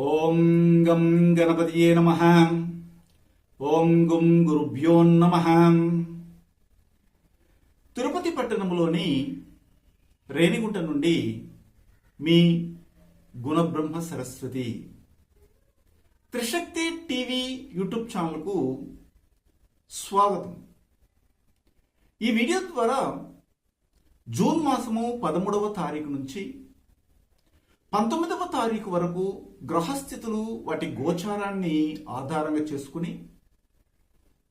ఓం గం గణపతియే నమః. ఓం గుం గురుభ్యో నమః. తిరుపతి పట్టణంలోని రేణిగుంట నుండి మీ గుణబ్రహ్మ సరస్వతి. త్రిశక్తి టీవీ యూట్యూబ్ ఛానల్కు స్వాగతం. ఈ వీడియో ద్వారా జూన్ మాసము 13వ తారీఖు నుంచి 19వ తారీఖు వరకు గ్రహస్థితులు వాటి గోచారాన్ని ఆధారంగా చేసుకుని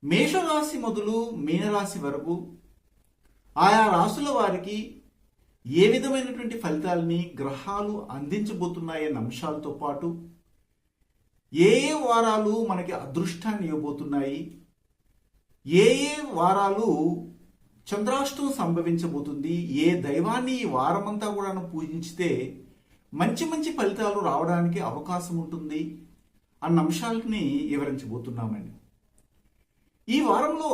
మేషరాశి మొదలు మీనరాశి వరకు ఆయా రాశుల వారికి ఏ విధమైనటువంటి ఫలితాలని గ్రహాలు అందించబోతున్నాయన్న అంశాలతో పాటు ఏ ఏ వారాలు మనకి అదృష్టాన్ని ఇవ్వబోతున్నాయి, ఏ ఏ వారాలు చంద్రాష్టం సంభవించబోతుంది, ఏ దైవాన్ని ఈ వారమంతా కూడా పూజించితే మంచి మంచి ఫలితాలు రావడానికి అవకాశం ఉంటుంది అన్న అంశాలని వివరించబోతున్నామండి. ఈ వారంలో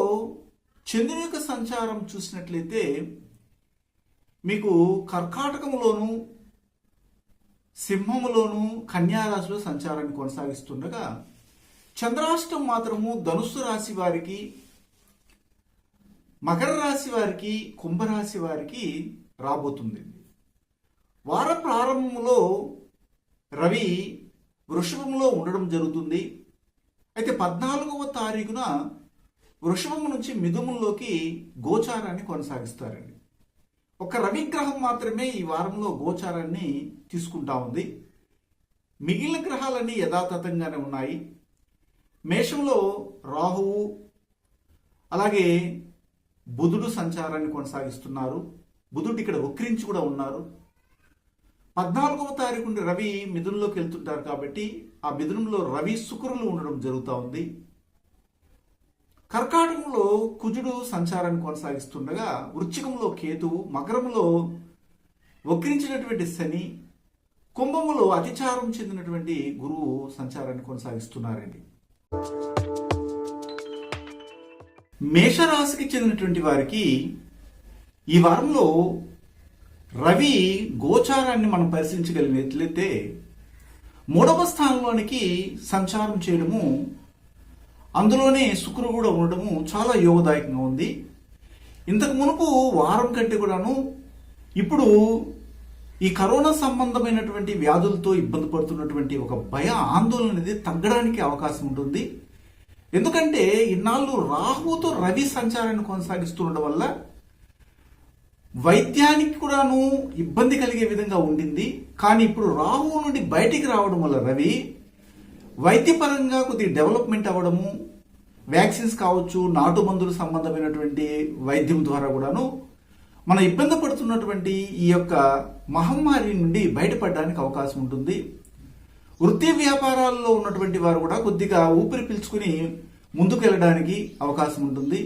చంద్రుని యొక్క సంచారం చూసినట్లయితే మీకు కర్కాటకములోను సింహములోను కన్యారాశిలో సంచారాన్ని కొనసాగిస్తుండగా చంద్రాష్టం మాత్రము ధనుస్సు రాశి వారికి, మకర రాశి వారికి, కుంభరాశి వారికి రాబోతుంది. వార ప్రారంభంలో రవి వృషభంలో ఉండడం జరుగుతుంది. అయితే 14వ తారీఖున వృషభం నుంచి మిథునంలోకి గోచారాన్ని కొనసాగిస్తారండి. ఒక రవి గ్రహం మాత్రమే ఈ వారంలో గోచారాన్ని తీసుకుంటా ఉంది. మిగిలిన గ్రహాలన్నీ యథాతథంగానే ఉన్నాయి. మేషంలో రాహువు అలాగే బుధుడు సంచారాన్ని కొనసాగిస్తున్నారు. బుధుడు ఇక్కడ వక్రించి కూడా ఉన్నారు. 14వ తారీఖు నుండి రవి మిథునంలోకి వెళ్తుంటారు కాబట్టి ఆ మిథునంలో రవి శుక్రులు ఉండడం జరుగుతూ ఉంది. కర్కాటకంలో కుజుడు సంచారాన్ని కొనసాగిస్తుండగా వృశ్చికంలో కేతువు, మకరంలో వక్రించినటువంటి శని, కుంభములో అతిచారం చెందినటువంటి గురువు సంచారాన్ని కొనసాగిస్తున్నారండి. మేషరాశికి చెందినటువంటి వారికి ఈ వారంలో రవి గోచారాన్ని మనం పరిశీలించగలిగినట్లయితే 3వ స్థానంలోనికి సంచారం చేయడము, అందులోనే శుక్రుడు కూడా ఉండడము చాలా యోగదాయకంగా ఉంది. ఇంతకు మునుపు వారం కంటే కూడాను ఇప్పుడు ఈ కరోనా సంబంధమైనటువంటి వ్యాధులతో ఇబ్బంది పడుతున్నటువంటి ఒక భయ ఆందోళన అనేది తగ్గడానికి అవకాశం ఉంటుంది. ఎందుకంటే ఇన్నాళ్ళు రాహువుతో రవి సంచారాన్ని కొనసాగిస్తుండడం వల్ల వైద్యానికి కూడాను ఇబ్బంది కలిగే విధంగా ఉండింది. కానీ ఇప్పుడు రాహువు నుండి బయటికి రావడం వల్ల రవి వైద్యపరంగా కొద్దిగా డెవలప్మెంట్ అవ్వడము, వ్యాక్సిన్స్ కావచ్చు, నాటు మందులు సంబంధమైనటువంటి వైద్యం ద్వారా కూడాను మన ఇబ్బంది పడుతున్నటువంటి ఈ యొక్క మహమ్మారి నుండి బయటపడడానికి అవకాశం ఉంటుంది. వృత్తి వ్యాపారాల్లో ఉన్నటువంటి వారు కూడా కొద్దిగా ఊపిరి పీల్చుకుని ముందుకు వెళ్ళడానికి అవకాశం ఉంటుంది.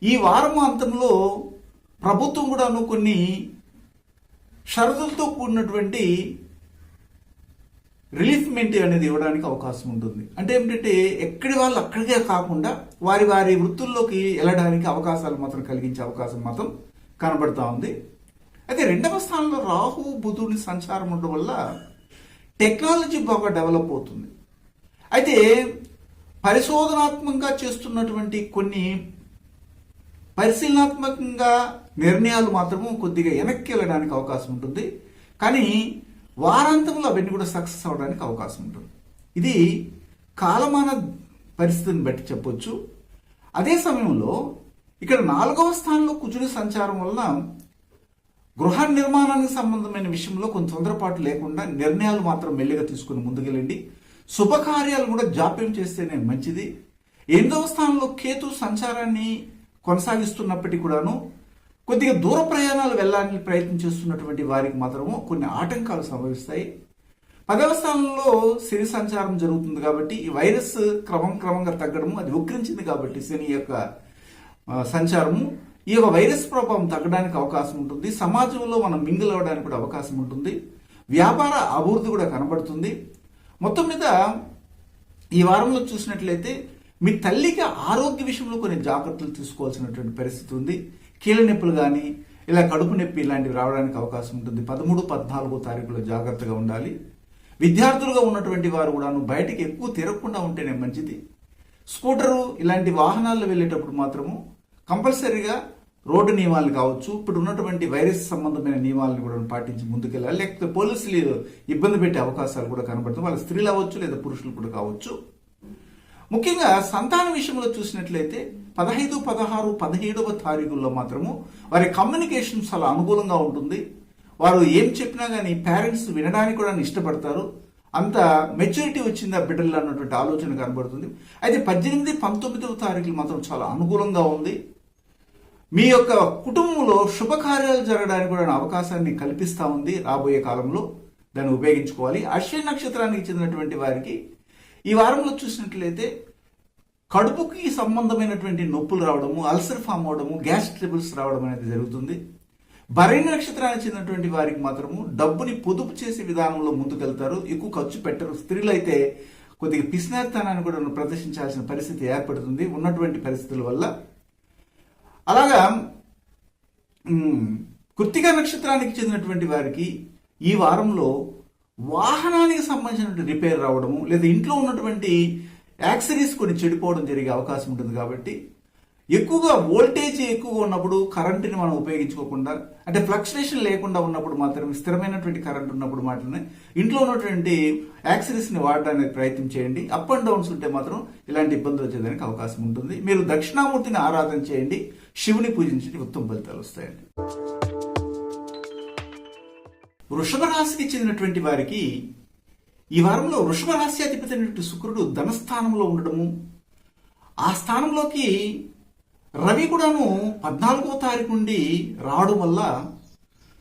ఈ వారం అంతంలో ప్రభుత్వం కూడాను కొన్ని షరతులతో కూడినటువంటి రిలీఫ్ మెంట్ అనేది ఇవ్వడానికి అవకాశం ఉంటుంది. అంటే ఏమిటంటే ఎక్కడి వాళ్ళు అక్కడికే కాకుండా వారి వారి వృత్తుల్లోకి వెళ్ళడానికి అవకాశాలు మాత్రం కలిగించే అవకాశం మాత్రం కనబడతా ఉంది. అయితే 2వ స్థానంలో రాహు బుధుని సంచారం ఉండడం వల్ల టెక్నాలజీ బాగా డెవలప్ అవుతుంది. అయితే పరిశోధనాత్మకంగా చేస్తున్నటువంటి కొన్ని పరిశీలనాత్మకంగా నిర్ణయాలు మాత్రము కొద్దిగా వెనక్కి వెళ్ళడానికి అవకాశం ఉంటుంది. కానీ వారాంతంలో అవన్నీ కూడా సక్సెస్ అవడానికి అవకాశం ఉంటుంది. ఇది కాలమాన పరిస్థితిని బట్టి చెప్పొచ్చు. అదే సమయంలో ఇక్కడ 4వ స్థానంలో కుజుని సంచారం వలన గృహ నిర్మాణానికి సంబంధమైన విషయంలో కొంత తొందరపాటు లేకుండా నిర్ణయాలు మాత్రం మెల్లిగా తీసుకుని ముందుకెళ్ళండి. శుభకార్యాలు కూడా జాప్యం చేస్తేనే మంచిది. 8వ స్థానంలో కేతు సంచారాన్ని కొనసాగిస్తున్నప్పటికీ కూడాను కొద్దిగా దూర ప్రయాణాలు వెళ్ళాలని ప్రయత్నం చేస్తున్నటువంటి వారికి మాత్రము కొన్ని ఆటంకాలు సంభవిస్తాయి. 10వ స్థానంలో శని సంచారం జరుగుతుంది కాబట్టి ఈ వైరస్ క్రమంగా తగ్గడము, అది వక్రించింది కాబట్టి శని యొక్క సంచారము ఈ యొక్క వైరస్ ప్రభావం తగ్గడానికి అవకాశం ఉంటుంది. సమాజంలో మనం మింగిల్ అవ్వడానికి కూడా అవకాశం ఉంటుంది. వ్యాపార అభివృద్ధి కూడా కనబడుతుంది. మొత్తం మీద ఈ వారంలో చూసినట్లయితే మీ తల్లికి ఆరోగ్య విషయంలో కొన్ని జాగ్రత్తలు తీసుకోవాల్సినటువంటి పరిస్థితి ఉంది. కీళ్ళ నొప్పులు కానీ ఇలా కడుపు నొప్పి ఇలాంటివి రావడానికి అవకాశం ఉంటుంది. 13, 14 తారీఖులో జాగ్రత్తగా ఉండాలి. విద్యార్థులుగా ఉన్నటువంటి వారు కూడాను బయటికి ఎక్కువ తిరగకుండా ఉంటేనే మంచిది. స్కూటరు ఇలాంటి వాహనాల్లో వెళ్ళేటప్పుడు మాత్రము కంపల్సరీగా రోడ్డు నియమాలు కావచ్చు, ఇప్పుడు ఉన్నటువంటి వైరస్ సంబంధమైన నియమాలను కూడా పాటించి ముందుకెళ్ళాలి. లేకపోతే పోలీసులు ఇబ్బంది పెట్టే అవకాశాలు కూడా కనబడుతుంది. వాళ్ళ స్త్రీలు అవ్వచ్చు లేదా పురుషులు కూడా కావచ్చు. ముఖ్యంగా సంతాన విషయంలో చూసినట్లయితే 15, 16, 17వ తారీఖుల్లో మాత్రము వారి కమ్యూనికేషన్ చాలా అనుకూలంగా ఉంటుంది. వారు ఏం చెప్పినా కానీ పేరెంట్స్ వినడానికి కూడా ఇష్టపడతారు. అంత మెచ్యూరిటీ వచ్చింది ఆ బిడ్డలు అన్నటువంటి ఆలోచన కనబడుతుంది. అయితే 18, 19వ తారీఖులు మాత్రం చాలా అనుకూలంగా ఉంది. మీ యొక్క కుటుంబంలో శుభకార్యాలు జరగడానికి కూడా అవకాశాన్ని కల్పిస్తూ ఉంది. రాబోయే కాలంలో దాన్ని ఉపయోగించుకోవాలి. అశ్విని నక్షత్రానికి చెందినటువంటి వారికి ఈ వారంలో చూసినట్లయితే కడుపుకి సంబంధమైనటువంటి నొప్పులు రావడము, అల్సర్ ఫామ్ అవడము, గ్యాస్ ట్రబుల్స్ రావడం అనేది జరుగుతుంది. భరణి నక్షత్రానికి చెందినటువంటి వారికి మాత్రము డబ్బుని పొదుపు చేసే విధానంలో ముందుకెళ్తారు, ఎక్కువ ఖర్చు పెట్టరు. స్త్రీలు అయితే కొద్దిగా పిసినారితనాన్ని కూడా ప్రదర్శించాల్సిన పరిస్థితి ఏర్పడుతుంది ఉన్నటువంటి పరిస్థితుల వల్ల. అలాగా కృత్తిక నక్షత్రానికి చెందినటువంటి వారికి ఈ వారంలో వాహనానికి సంబంధించినటువంటి రిపేర్ రావడము లేదా ఇంట్లో ఉన్నటువంటి యాక్సరీస్ కొన్ని చెడిపోవడం జరిగే అవకాశం ఉంటుంది. కాబట్టి ఎక్కువగా వోల్టేజ్ ఎక్కువగా ఉన్నప్పుడు కరెంటుని మనం ఉపయోగించుకోకుండా, అంటే ఫ్లక్చుయేషన్ లేకుండా ఉన్నప్పుడు మాత్రమే, స్థిరమైనటువంటి కరెంట్ ఉన్నప్పుడు మాత్రమే ఇంట్లో ఉన్నటువంటి యాక్సరీస్ని వాడడానికి ప్రయత్నం చేయండి. అప్ అండ్ డౌన్స్ ఉంటే మాత్రం ఇలాంటి ఇబ్బందులు వచ్చేదానికి అవకాశం ఉంటుంది. మీరు దక్షిణామూర్తిని ఆరాధన చేయండి, శివుని పూజించండి, ఉత్తమ ఫలితాలు వస్తాయండి. వృషభ రాశికి చెందినటువంటి వారికి ఈ వారంలో వృషభ రాశి అధిపతి అయినటువంటి శుక్రుడు ధనస్థానంలో ఉండడము, ఆ స్థానంలోకి రవి కూడాను 14వ తారీఖు నుండి రావడం వల్ల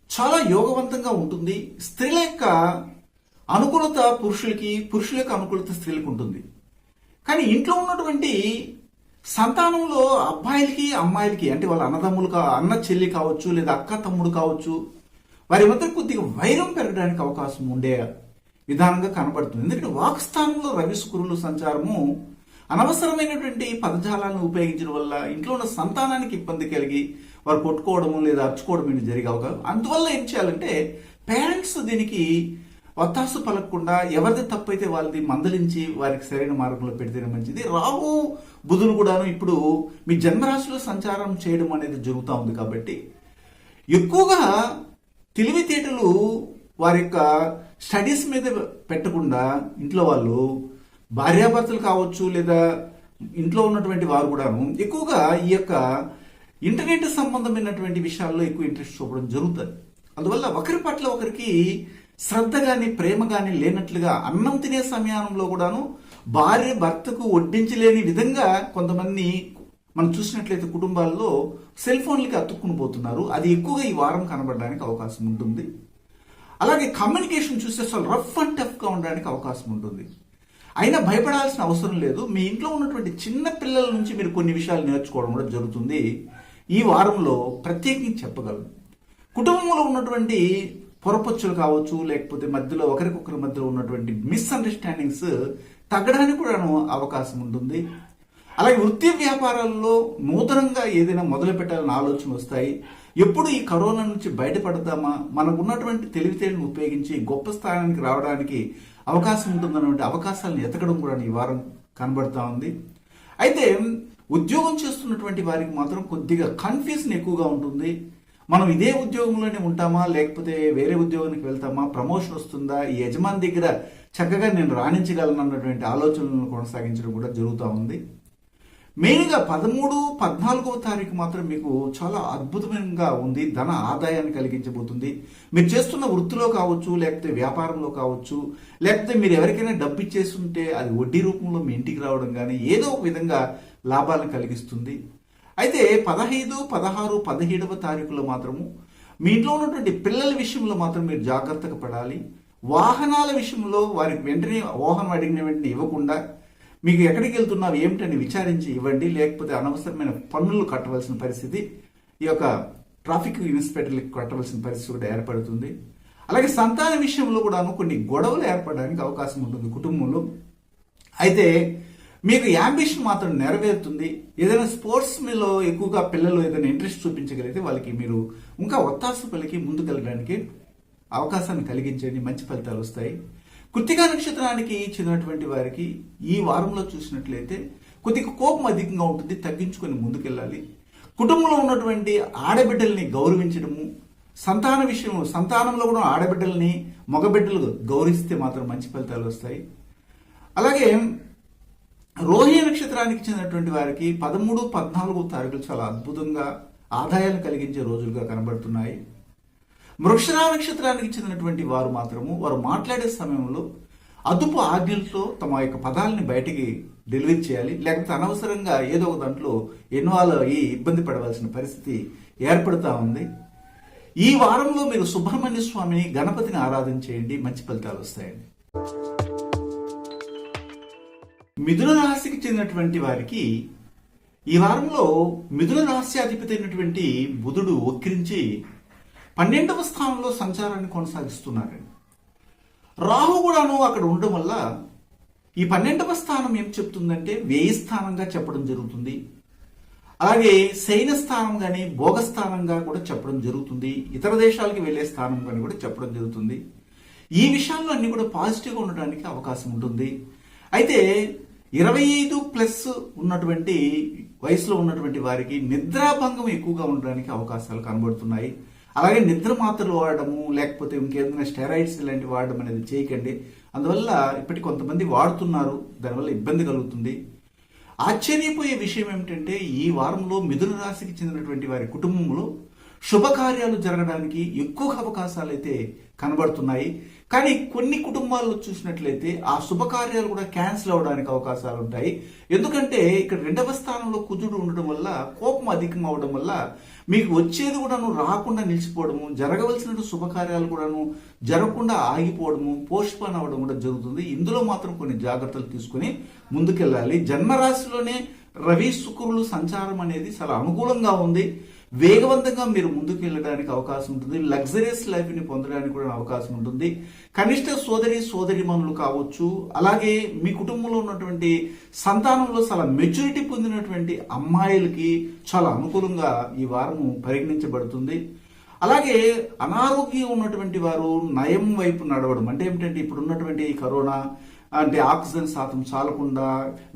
చాలా యోగవంతంగా ఉంటుంది. స్త్రీల యొక్క అనుకూలత పురుషులకి, పురుషుల యొక్క అనుకూలత స్త్రీలకు ఉంటుంది. కానీ ఇంట్లో ఉన్నటువంటి సంతానంలో అబ్బాయిలకి అమ్మాయిలకి, అంటే వాళ్ళ అన్నదమ్ములు అన్న చెల్లి కావచ్చు లేదా అక్క తమ్ముడు కావచ్చు, వారి మధ్య కొద్దిగా వైరం పెరగడానికి అవకాశం ఉండే విధానంగా కనబడుతుంది. ఎందుకంటే వాక్స్థానంలో రవి శుక్రుల సంచారము అనవసరమైనటువంటి పదజాలాలను ఉపయోగించడం వల్ల ఇంట్లో ఉన్న సంతానానికి ఇబ్బంది కలిగి వారు కొట్టుకోవడము లేదా అరుచుకోవడం ఇది జరిగే అవకాశం. అందువల్ల ఏం చేయాలంటే పేరెంట్స్ దీనికి ఒత్తాసు పలకకుండా ఎవరిది తప్పైతే వాళ్ళది మందలించి వారికి సరైన మార్గంలో పెడితేనే మంచిది. రాహు బుధులు కూడాను ఇప్పుడు మీ జన్మరాశిలో సంచారం చేయడం అనేది జరుగుతూ ఉంది. కాబట్టి ఎక్కువగా తెలివితేటలు వారి యొక్క స్టడీస్ మీద పెట్టకుండా ఇంట్లో వాళ్ళు భార్యాభర్తలు కావచ్చు లేదా ఇంట్లో ఉన్నటువంటి వారు కూడాను ఎక్కువగా ఈ యొక్క ఇంటర్నెట్ సంబంధమైనటువంటి విషయాల్లో ఎక్కువ ఇంట్రెస్ట్ చూపడం జరుగుతుంది. అందువల్ల ఒకరి పట్ల ఒకరికి శ్రద్ధ కానీ ప్రేమ కానీ లేనట్లుగా అన్నం తినే సమయంలో కూడాను భార్య భర్తకు వడ్డించలేని విధంగా కొంతమంది మనం చూసినట్లయితే కుటుంబాల్లో సెల్ ఫోన్లకి అతుక్కుని పోతున్నారు. అది ఎక్కువగా ఈ వారం కనబడడానికి అవకాశం ఉంటుంది. అలాగే కమ్యూనికేషన్ చూస్తే అసలు రఫ్ అండ్ టఫ్గా ఉండడానికి అవకాశం ఉంటుంది. అయినా భయపడాల్సిన అవసరం లేదు. మీ ఇంట్లో ఉన్నటువంటి చిన్న పిల్లల నుంచి మీరు కొన్ని విషయాలు నేర్చుకోవడం కూడా జరుగుతుంది. ఈ వారంలో ప్రత్యేకించి చెప్పగలను. కుటుంబంలో ఉన్నటువంటి పొరపచ్చులు కావచ్చు లేకపోతే మధ్యలో ఒకరికొకరి మధ్యలో ఉన్నటువంటి మిస్అండర్స్టాండింగ్స్ తగ్గడానికి కూడా అవకాశం ఉంటుంది. అలాగే వృత్తి వ్యాపారాల్లో నూతనంగా ఏదైనా మొదలు పెట్టాలని ఆలోచన వస్తాయి. ఎప్పుడు ఈ కరోనా నుంచి బయటపడతామా, మనకు ఉన్నటువంటి తెలివితేటలను ఉపయోగించి గొప్ప స్థానానికి రావడానికి అవకాశం ఉంటుందన్నటువంటి అవకాశాలను ఎతకడం కూడా ఈ వారం కనబడతా ఉంది. అయితే ఉద్యోగం చేస్తున్నటువంటి వారికి మాత్రం కొద్దిగా కన్ఫ్యూజన్ ఎక్కువగా ఉంటుంది. మనం ఇదే ఉద్యోగంలోనే ఉంటామా లేకపోతే వేరే ఉద్యోగానికి వెళ్తామా, ప్రమోషన్ వస్తుందా, ఈ యజమాని దగ్గర చక్కగా నేను రాణించగలను అన్నటువంటి ఆలోచనలను కొనసాగించడం కూడా జరుగుతూ ఉంది. మెయిన్గా 13, 14వ తారీఖు మాత్రం మీకు చాలా అద్భుతంగా ఉంది. ధన ఆదాయాన్ని కలిగించబోతుంది. మీరు చేస్తున్న వృత్తిలో కావచ్చు లేకపోతే వ్యాపారంలో కావచ్చు లేకపోతే మీరు ఎవరికైనా డబ్బు ఇచ్చేస్తుంటే అది వడ్డీ రూపంలో మీ ఇంటికి రావడం కానీ ఏదో ఒక విధంగా లాభాలను కలిగిస్తుంది. అయితే 15, 16, 17వ తారీఖులో మాత్రము మీ ఇంట్లో ఉన్నటువంటి పిల్లల విషయంలో మాత్రం మీరు జాగ్రత్తగా పడాలి. వాహనాల విషయంలో వారికి వెంటనే వాహనం అడిగిన వెంటనే ఇవ్వకుండా మీకు ఎక్కడికి వెళ్తున్నావు ఏమిటని విచారించి ఇవ్వండి. లేకపోతే అనవసరమైన పన్నులు కట్టవలసిన పరిస్థితి, ఈ యొక్క ట్రాఫిక్ ఇన్స్పెక్టర్లకు కట్టవలసిన పరిస్థితి కూడా ఏర్పడుతుంది. అలాగే సంతాన విషయంలో కూడా కొన్ని గొడవలు ఏర్పడడానికి అవకాశం ఉంటుంది కుటుంబంలో. అయితే మీకు యాంబిషన్ మాత్రం నెరవేరుతుంది. ఏదైనా స్పోర్ట్స్ మీలో ఎక్కువగా పిల్లలు ఏదైనా ఇంట్రెస్ట్ చూపించగలిగితే వాళ్ళకి మీరు ఇంకా ఒత్తాసు పలికి ముందుకెళ్ళడానికి అవకాశాన్ని కలిగించండి, మంచి ఫలితాలు వస్తాయి. కృత్తికా నక్షత్రానికి చెందినటువంటి వారికి ఈ వారంలో చూసినట్లయితే కొద్దిగా కోపం అధికంగా ఉంటుంది, తగ్గించుకొని ముందుకెళ్ళాలి. కుటుంబంలో ఉన్నటువంటి ఆడబిడ్డల్ని గౌరవించడము, సంతానంలో కూడా ఆడబిడ్డల్ని మగబిడ్డలు గౌరవిస్తే మాత్రం మంచి ఫలితాలు వస్తాయి. అలాగే రోహిణి నక్షత్రానికి చెందినటువంటి వారికి 13, 14 తారీఖులు చాలా అద్భుతంగా ఆదాయాలు కలిగించే రోజులుగా కనబడుతున్నాయి. మృగశిర నక్షత్రానికి చెందినటువంటి వారు మాత్రము వారు మాట్లాడే సమయంలో అదుపు ఆజ్ఞలతో తమ యొక్క పదాలని బయటికి డెలివరీ చేయాలి, లేకపోతే అనవసరంగా ఏదో ఒక దాంట్లో ఇన్వాల్వ్ అయ్యి ఇబ్బంది పడవలసిన పరిస్థితి ఏర్పడుతూ ఉంది. ఈ వారంలో మీరు సుబ్రహ్మణ్య స్వామిని, గణపతిని ఆరాధన చేయండి, మంచి ఫలితాలు వస్తాయండి. మిథున రాశికి చెందినటువంటి వారికి ఈ వారంలో మిథున రాశ్యాధిపతి అయినటువంటి బుధుడు వక్రించి 12వ స్థానంలో సంచారాన్ని కొనసాగిస్తున్నారండి. రాహు కూడాను అక్కడ ఉండడం వల్ల ఈ 12వ స్థానం ఏం చెప్తుందంటే వ్యయ స్థానంగా చెప్పడం జరుగుతుంది. అలాగే శయన స్థానం కానీ భోగస్థానంగా కూడా చెప్పడం జరుగుతుంది. ఇతర దేశాలకు వెళ్లే స్థానం కానీ కూడా చెప్పడం జరుగుతుంది. ఈ విషయాల్లో అన్ని కూడా పాజిటివ్గా ఉండడానికి అవకాశం ఉంటుంది. అయితే 25+ ఉన్నటువంటి వయసులో ఉన్నటువంటి వారికి నిద్రాభంగం ఎక్కువగా ఉండడానికి అవకాశాలు కనబడుతున్నాయి. అలాగే నిద్ర మాత్రలు వాడడము, లేకపోతే ఇంకేదైనా స్టెరాయిడ్స్ ఇలాంటివి వాడడం అనేది చేయకండి. అందువల్ల ఇప్పటికి కొంతమంది వాడుతున్నారు, దానివల్ల ఇబ్బంది కలుగుతుంది. ఆశ్చర్యపోయే విషయం ఏమిటంటే ఈ వారంలో మిథున రాశికి చెందినటువంటి వారి కుటుంబంలో శుభకార్యాలు జరగడానికి ఎక్కువ అవకాశాలు అయితే కనబడుతున్నాయి. కానీ కొన్ని కుటుంబాల్లో చూసినట్లయితే ఆ శుభకార్యాలు కూడా క్యాన్సిల్ అవడానికి అవకాశాలు ఉంటాయి. ఎందుకంటే ఇక్కడ 2వ స్థానంలో కుజుడు ఉండడం వల్ల కోపం అధికం అవడం వల్ల మీకు వచ్చేది కూడాను రాకుండా నిలిచిపోవడము, జరగవలసిన శుభకార్యాలు కూడాను జరగకుండా ఆగిపోవడము, పోస్ట్పోన్ అవ్వడం కూడా జరుగుతుంది. ఇందులో మాత్రం కొన్ని జాగ్రత్తలు తీసుకుని ముందుకెళ్ళాలి. జన్మరాశిలోనే రవి శుక్రులు సంచారం అనేది చాలా అనుకూలంగా ఉంది. వేగవంతంగా మీరు ముందుకు వెళ్ళడానికి అవకాశం ఉంటుంది. లగ్జరియస్ లైఫ్ ని పొందడానికి కూడా అవకాశం ఉంటుంది. కనిష్ట సోదరిమణులు కావచ్చు, అలాగే మీ కుటుంబంలో ఉన్నటువంటి సంతానంలో చాలా మెచ్యూరిటీ పొందినటువంటి అమ్మాయిలకి చాలా అనుకూలంగా ఈ వారము పరిగణించబడుతుంది. అలాగే అనారోగ్యం ఉన్నటువంటి వారు నయం వైపు నడవడం అంటే ఏమిటంటే ఇప్పుడు ఉన్నటువంటి కరోనా అంటే ఆక్సిజన్ శాతం చాలకుండా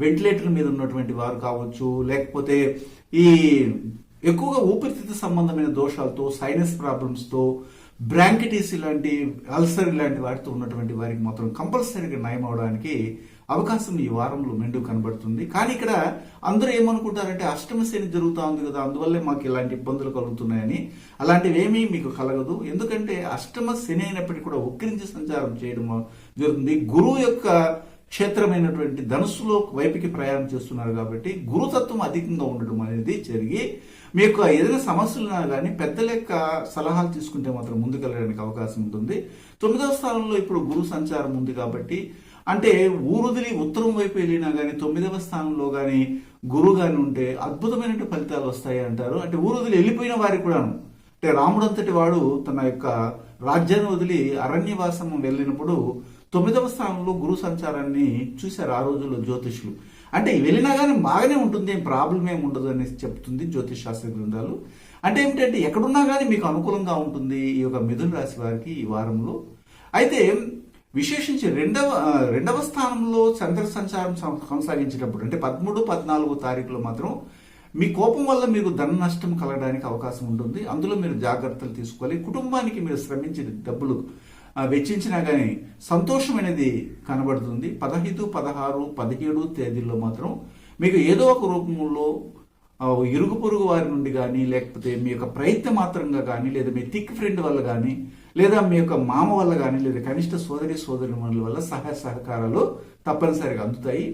వెంటిలేటర్ల మీద ఉన్నటువంటి వారు కావచ్చు, లేకపోతే ఈ ఎక్కువగా ఊపిరితిత్తు సంబంధమైన దోషాలతో, సైనస్ ప్రాబ్లమ్స్తో, బ్రాంకిటిస్ ఇలాంటి అల్సర్ ఇలాంటి వాటితో ఉన్నటువంటి వారికి మాత్రం కంపల్సరీగా నయం అవడానికి అవకాశం ఈ వారంలో మెండు కనబడుతుంది. కానీ ఇక్కడ అందరూ ఏమనుకుంటారంటే అష్టమ శని జరుగుతూ ఉంది కదా, అందువల్లే మాకు ఇలాంటి ఇబ్బందులు కలుగుతున్నాయని. అలాంటివి ఏమీ మీకు కలగదు. ఎందుకంటే అష్టమ శని అయినప్పటికీ కూడా వక్రించి సంచారం చేయడం జరుగుతుంది. గురువు యొక్క క్షేత్రమైనటువంటి ధనుస్సులో వైపుకి ప్రయాణం చేస్తున్నారు కాబట్టి గురుతత్వం అధికంగా ఉండడం అనేది జరిగి మీకు ఏదైనా సమస్యలు ఉన్నా కానీ పెద్దల యొక్క సలహాలు తీసుకుంటే మాత్రం ముందుకెళ్ళడానికి అవకాశం ఉంటుంది. 9వ స్థానంలో ఇప్పుడు గురు సంచారం ఉంది కాబట్టి అంటే ఊరుదిలి ఉత్తరం వైపు వెళ్ళినా కానీ 9వ స్థానంలో కానీ గురువు కానీ ఉంటే అద్భుతమైన ఫలితాలు వస్తాయి అంటారు. అంటే ఊరుదిలి వెళ్ళిపోయిన వారికి కూడాను, అంటే రాముడు అంతటి వాడు తన యొక్క రాజ్యాన్ని వదిలి అరణ్యవాసం వెళ్ళినప్పుడు 9వ స్థానంలో గురు సంచారాన్ని చూశారు ఆ రోజుల్లో జ్యోతిష్యులు. అంటే వెళ్ళినా కానీ బాగానే ఉంటుంది, ఏం ప్రాబ్లం ఏమి ఉండదు అనేసి చెప్తుంది జ్యోతిష్ శాస్త్ర గ్రంథాలు. అంటే ఏమిటంటే ఎక్కడున్నా కానీ మీకు అనుకూలంగా ఉంటుంది ఈ యొక్క మిథున రాశి వారికి ఈ వారంలో. అయితే విశేషించి రెండవ స్థానంలో చంద్ర సంచారం కొనసాగించేటప్పుడు అంటే 13, 14 తారీఖులో మాత్రం మీ కోపం వల్ల మీకు ధన నష్టం కలగడానికి అవకాశం ఉంటుంది. అందులో మీరు జాగ్రత్తలు తీసుకోవాలి. కుటుంబానికి మీరు శ్రమించిన డబ్బులు వెచ్చించినా కానీ సంతోషం అనేది కనబడుతుంది. 15, 16, 17 తేదీల్లో మాత్రం మీకు ఏదో ఒక రూపంలో ఇరుగు పొరుగు వారి నుండి కానీ, లేకపోతే మీ యొక్క ప్రయత్న మాత్రంగా కానీ, లేదా మీ థిక్ ఫ్రెండ్ వల్ల కానీ, లేదా మీ యొక్క మామ వల్ల కానీ, లేదా కనిష్ట సోదరిమణుల వల్ల సహాయ సహకారాలు తప్పనిసరిగా అందుతాయి.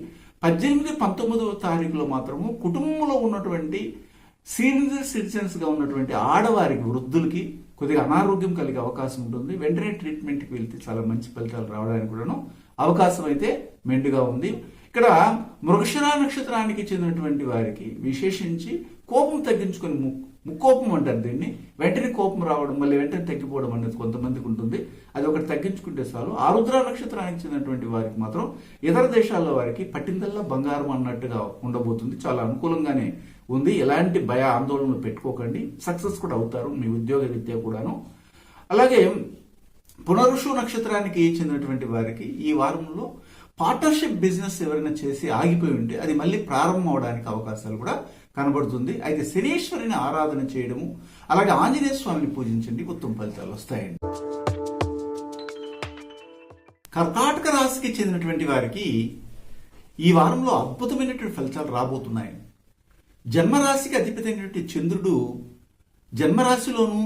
18, 19వ తారీఖులో మాత్రము కుటుంబంలో ఉన్నటువంటి సీనియర్ సిటిజన్స్ గా ఉన్నటువంటి ఆడవారికి, వృద్ధులకి కొద్దిగా అనారోగ్యం కలిగే అవకాశం ఉంటుంది. వెంటనే ట్రీట్మెంట్కి వెళ్తే చాలా మంచి ఫలితాలు రావడానికి కూడాను అవకాశం అయితే మెండుగా ఉంది. ఇక్కడ మృగశిర నక్షత్రానికి చెందినటువంటి వారికి విశేషించి కోపం తగ్గించుకొని, ముక్కోపం అంటారు దీన్ని, వెంటనే కోపం రావడం మళ్ళీ వెంటనే తగ్గిపోవడం అనేది కొంతమందికి ఉంటుంది. అది ఒకటి తగ్గించుకుంటే చాలు. ఆరుద్ర నక్షత్రానికి చెందినటువంటి వారికి మాత్రం ఇతర దేశాల్లో వారికి పట్టిందల్లా బంగారం అన్నట్టుగా ఉండబోతుంది. చాలా అనుకూలంగానే ఉంది. ఎలాంటి భయ ఆందోళనలు పెట్టుకోకండి. సక్సెస్ కూడా అవుతారు మీ ఉద్యోగ రీత్యా కూడాను. అలాగే పునరుషు నక్షత్రానికి చెందినటువంటి వారికి ఈ వారంలో పార్ట్నర్షిప్ బిజినెస్ ఎవరైనా చేసి ఆగిపోయి ఉంటే అది మళ్ళీ ప్రారంభం అవడానికి అవకాశాలు కూడా కనబడుతుంది. అయితే శనీశ్వరుని ఆరాధన చేయడము, అలాగే ఆంజనేయ స్వామిని పూజించండి, ఉత్తమ ఫలితాలు వస్తాయండి. కర్కాటక రాశికి చెందినటువంటి వారికి ఈ వారంలో అద్భుతమైనటువంటి ఫలితాలు రాబోతున్నాయి. జన్మరాశికి అధిపతి అయినటువంటి చంద్రుడు జన్మరాశిలోను,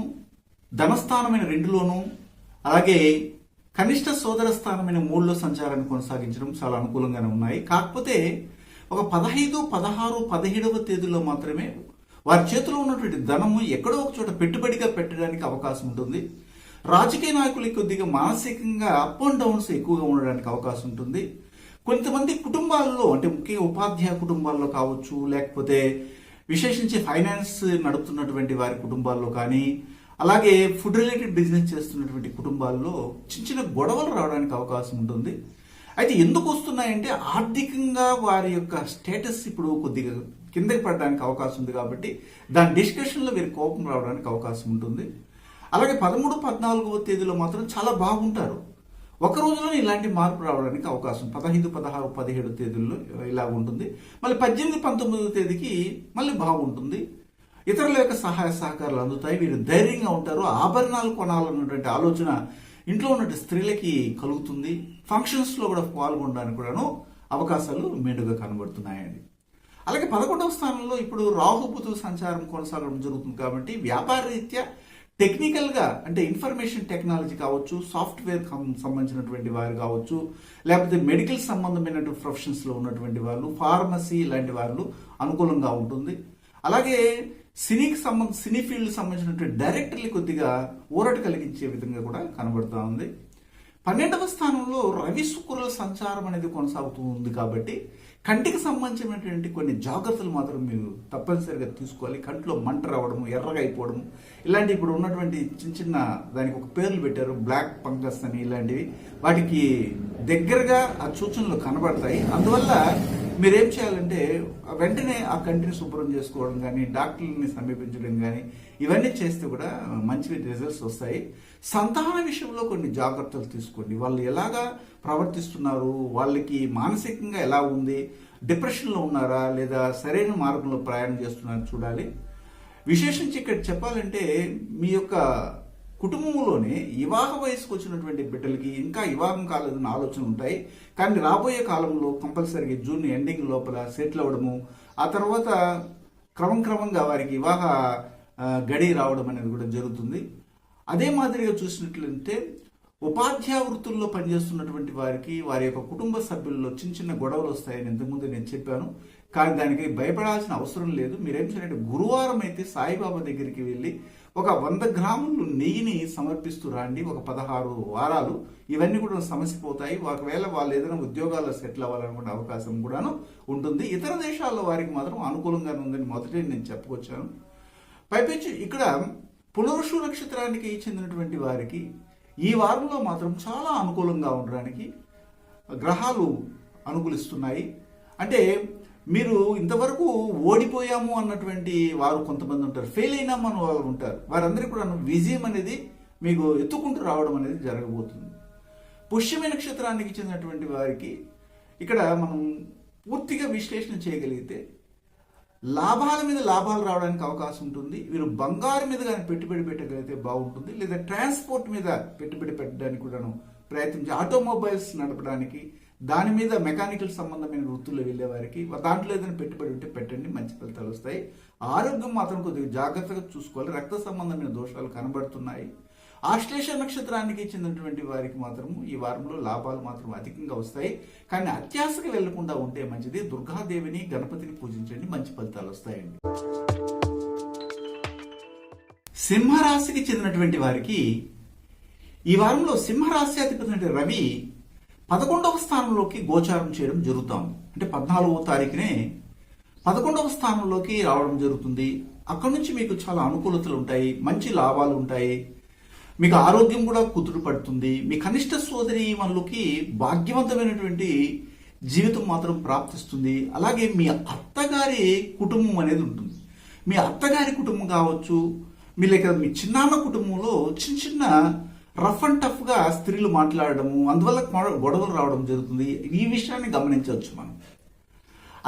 ధనస్థానమైన 2లోను, అలాగే కనిష్ట సోదర స్థానమైన 3లో సంచారాన్ని కొనసాగించడం చాలా అనుకూలంగానే ఉన్నాయి. కాకపోతే ఒక 15, 16, 17వ తేదీలో మాత్రమే వారి చేతిలో ఉన్నటువంటి ధనము ఎక్కడో ఒక చోట పెట్టుబడిగా పెట్టడానికి అవకాశం ఉంటుంది. రాజకీయ నాయకులకి కొద్దిగా మానసికంగా అప్ అండ్ డౌన్స్ ఎక్కువగా ఉండడానికి అవకాశం ఉంటుంది. కొంతమంది కుటుంబాల్లో, అంటే ముఖ్యంగా ఉపాధ్యాయ కుటుంబాల్లో కావచ్చు, లేకపోతే విశేషించి ఫైనాన్స్ నడుపుతున్నటువంటి వారి కుటుంబాల్లో కానీ, అలాగే ఫుడ్ రిలేటెడ్ బిజినెస్ చేస్తున్నటువంటి కుటుంబాల్లో చిన్న చిన్న గొడవలు రావడానికి అవకాశం ఉంటుంది. అయితే ఎందుకు వస్తున్నాయంటే ఆర్థికంగా వారి యొక్క స్టేటస్ ఇప్పుడు కొద్దిగా కిందకి పడడానికి అవకాశం ఉంది కాబట్టి దాని డిస్కషన్లో వీరి కోపం రావడానికి అవకాశం ఉంటుంది. అలాగే 13, 14వ తేదీలో మాత్రం చాలా బాగుంటారు. ఒక రోజులోనే ఇలాంటి మార్పు రావడానికి అవకాశం 15, 16, 17 తేదీల్లో ఇలా ఉంటుంది. మళ్ళీ 18, 19వ తేదీకి మళ్ళీ బాగుంటుంది. ఇతరుల యొక్క సహాయ సహకారాలు అందుతాయి. వీరు ధైర్యంగా ఉంటారు. ఆభరణాలు కొనాలన్నటువంటి ఆలోచన ఇంట్లో ఉన్నటువంటి స్త్రీలకి కలుగుతుంది. ఫంక్షన్స్లో కూడా పాల్గొనడానికి కూడాను అవకాశాలు మెండుగా కనబడుతున్నాయండి. అలాగే 11వ స్థానంలో ఇప్పుడు రాహుబుధుల సంచారం కొనసాగడం జరుగుతుంది కాబట్టి వ్యాపార రీత్యా టెక్నికల్గా, అంటే ఇన్ఫర్మేషన్ టెక్నాలజీ కావచ్చు, సాఫ్ట్వేర్ సంబంధించినటువంటి వారు కావచ్చు, లేకపోతే మెడికల్ సంబంధమైనటువంటి ప్రొఫెషన్స్లో ఉన్నటువంటి వాళ్ళు, ఫార్మసీ ఇలాంటి వాళ్ళు అనుకూలంగా ఉంటుంది. అలాగే సినీ ఫీల్డ్ సంబంధించినటువంటి డైరెక్టర్లు కొద్దిగా ఊరట కలిగించే విధంగా కూడా కనబడుతూ ఉంది. 12వ స్థానంలో రవి శుక్రుల సంచారం అనేది కొనసాగుతూ ఉంది కాబట్టి కంటికి సంబంధించినటువంటి కొన్ని జాగ్రత్తలు మాత్రం మీరు తప్పనిసరిగా తీసుకోవాలి. కంటిలో మంట రావడము, ఎర్రగా అయిపోవడము, ఇలాంటి ఇప్పుడు ఉన్నటువంటి చిన్న చిన్న దానికి ఒక పేర్లు పెట్టారు, బ్లాక్ ఫంగస్ అని, ఇలాంటివి వాటికి దగ్గరగా ఆ సూచనలు కనబడతాయి. అందువల్ల మీరేం చేయాలంటే వెంటనే ఆ కంటిని శుభ్రం చేసుకోవడం కానీ, డాక్టర్ని సమీపించడం కానీ, ఇవన్నీ చేస్తే కూడా మంచి రిజల్ట్స్ వస్తాయి. సంతాన విషయంలో కొన్ని జాగ్రత్తలు తీసుకోండి. వాళ్ళు ఎలాగా ప్రవర్తిస్తున్నారు, వాళ్ళకి మానసికంగా ఎలా ఉంది, డిప్రెషన్లో ఉన్నారా లేదా సరైన మార్గంలో ప్రయాణం చేస్తున్నారా చూడాలి. విశేషించి ఇక్కడ చెప్పాలంటే మీ యొక్క కుటుంబంలోనే వివాహ వయసుకు వచ్చినటువంటి బిడ్డలకి ఇంకా వివాహం కాలేదన్న ఆలోచన ఉంటాయి. కానీ రాబోయే కాలంలో కంపల్సరీగా జూన్ ఎండింగ్ లోపల సెటిల్ అవ్వడము, ఆ తర్వాత క్రమంగా వారికి వివాహ గడి రావడం అనేది కూడా జరుగుతుంది. అదే మాదిరిగా చూసినట్లయితే ఉపాధ్యాయ వృత్తుల్లో పనిచేస్తున్నటువంటి వారికి వారి యొక్క కుటుంబ సభ్యుల్లో చిన్న చిన్న గొడవలు వస్తాయని ఇంతకుముందు నేను చెప్పాను. కానీ దానికి భయపడాల్సిన అవసరం లేదు. మీరేం చేయాలంటే గురువారం అయితే సాయిబాబా దగ్గరికి వెళ్ళి ఒక 100 గ్రాములు నెయ్యిని సమర్పిస్తూ రాండి. ఒక 16 వారాలు ఇవన్నీ కూడా సమస్య పోతాయి. ఒకవేళ వాళ్ళు ఏదైనా ఉద్యోగాల్లో సెటిల్ అవ్వాలనుకునే అవకాశం కూడాను ఉంటుంది. ఇతర దేశాల్లో వారికి మాత్రం అనుకూలంగానే ఉందని మొదటి నేను చెప్పుకొచ్చాను. పైపెచ్చి ఇక్కడ పునరుషు నక్షత్రానికి చెందినటువంటి వారికి ఈ వారంలో మాత్రం చాలా అనుకూలంగా ఉండడానికి గ్రహాలు అనుకూలిస్తున్నాయి. అంటే మీరు ఇంతవరకు ఓడిపోయాము అన్నటువంటి వారు కొంతమంది ఉంటారు, ఫెయిల్ అయినాము అన్న వాళ్ళు ఉంటారు. వారందరికీ కూడా విజయం అనేది మీకు ఎత్తుకుంటూ రావడం అనేది జరగబోతుంది. పుష్యమి నక్షత్రానికి చెందినటువంటి వారికి ఇక్కడ మనం పూర్తిగా విశ్లేషణ చేయగలిగితే లాభాల మీద లాభాలు రావడానికి అవకాశం ఉంటుంది. వీరు బంగారు మీద కానీ పెట్టుబడి పెట్టగలిగితే బాగుంటుంది. లేదా ట్రాన్స్పోర్ట్ మీద పెట్టుబడి పెట్టడానికి కూడాను ప్రయత్నించి ఆటోమొబైల్స్ నడపడానికి, దాని మీద మెకానికల్ సంబంధమైన వృత్తుల్లో వెళ్ళే వారికి దాంట్లో ఏదైనా పెట్టుబడి ఉంటే పెట్టండి, మంచి ఫలితాలు వస్తాయి. ఆరోగ్యం మాత్రం కొద్దిగా జాగ్రత్తగా చూసుకోవాలి. రక్త సంబంధమైన దోషాలు కనబడుతున్నాయి. ఆశ్లేష నక్షత్రానికి చెందినటువంటి వారికి మాత్రం ఈ వారంలో లాభాలు మాత్రం అధికంగా వస్తాయి. కానీ అత్యాశకు వెళ్లకుండా ఉంటే మంచిది. దుర్గాదేవిని, గణపతిని పూజించండి, మంచి ఫలితాలు వస్తాయండి. సింహరాశికి చెందినటువంటి వారికి ఈ వారంలో సింహరాశి అధిపతి రవి 11వ స్థానంలోకి గోచారం చేయడం జరుగుతుంది. అంటే 14వ తారీఖునే 11వ స్థానంలోకి రావడం జరుగుతుంది. అక్కడి నుంచి మీకు చాలా అనుకూలతలు ఉంటాయి, మంచి లాభాలు ఉంటాయి. మీకు ఆరోగ్యం కూడా కుదురు పడుతుంది. మీ కనిష్ట సోదరి మనలోకి భాగ్యవంతమైనటువంటి జీవితం మాత్రం ప్రాప్తిస్తుంది. అలాగే మీ అత్తగారి కుటుంబం అనేది ఉంటుంది. మీ అత్తగారి కుటుంబం కావచ్చు, మీ లేక మీ చిన్నాన్న కుటుంబంలో చిన్న చిన్న రఫ్ అండ్ టఫ్ గా స్త్రీలు మాట్లాడడము, అందువల్ల గొడవలు రావడం జరుగుతుంది. ఈ విషయాన్ని గమనించవచ్చు మనం.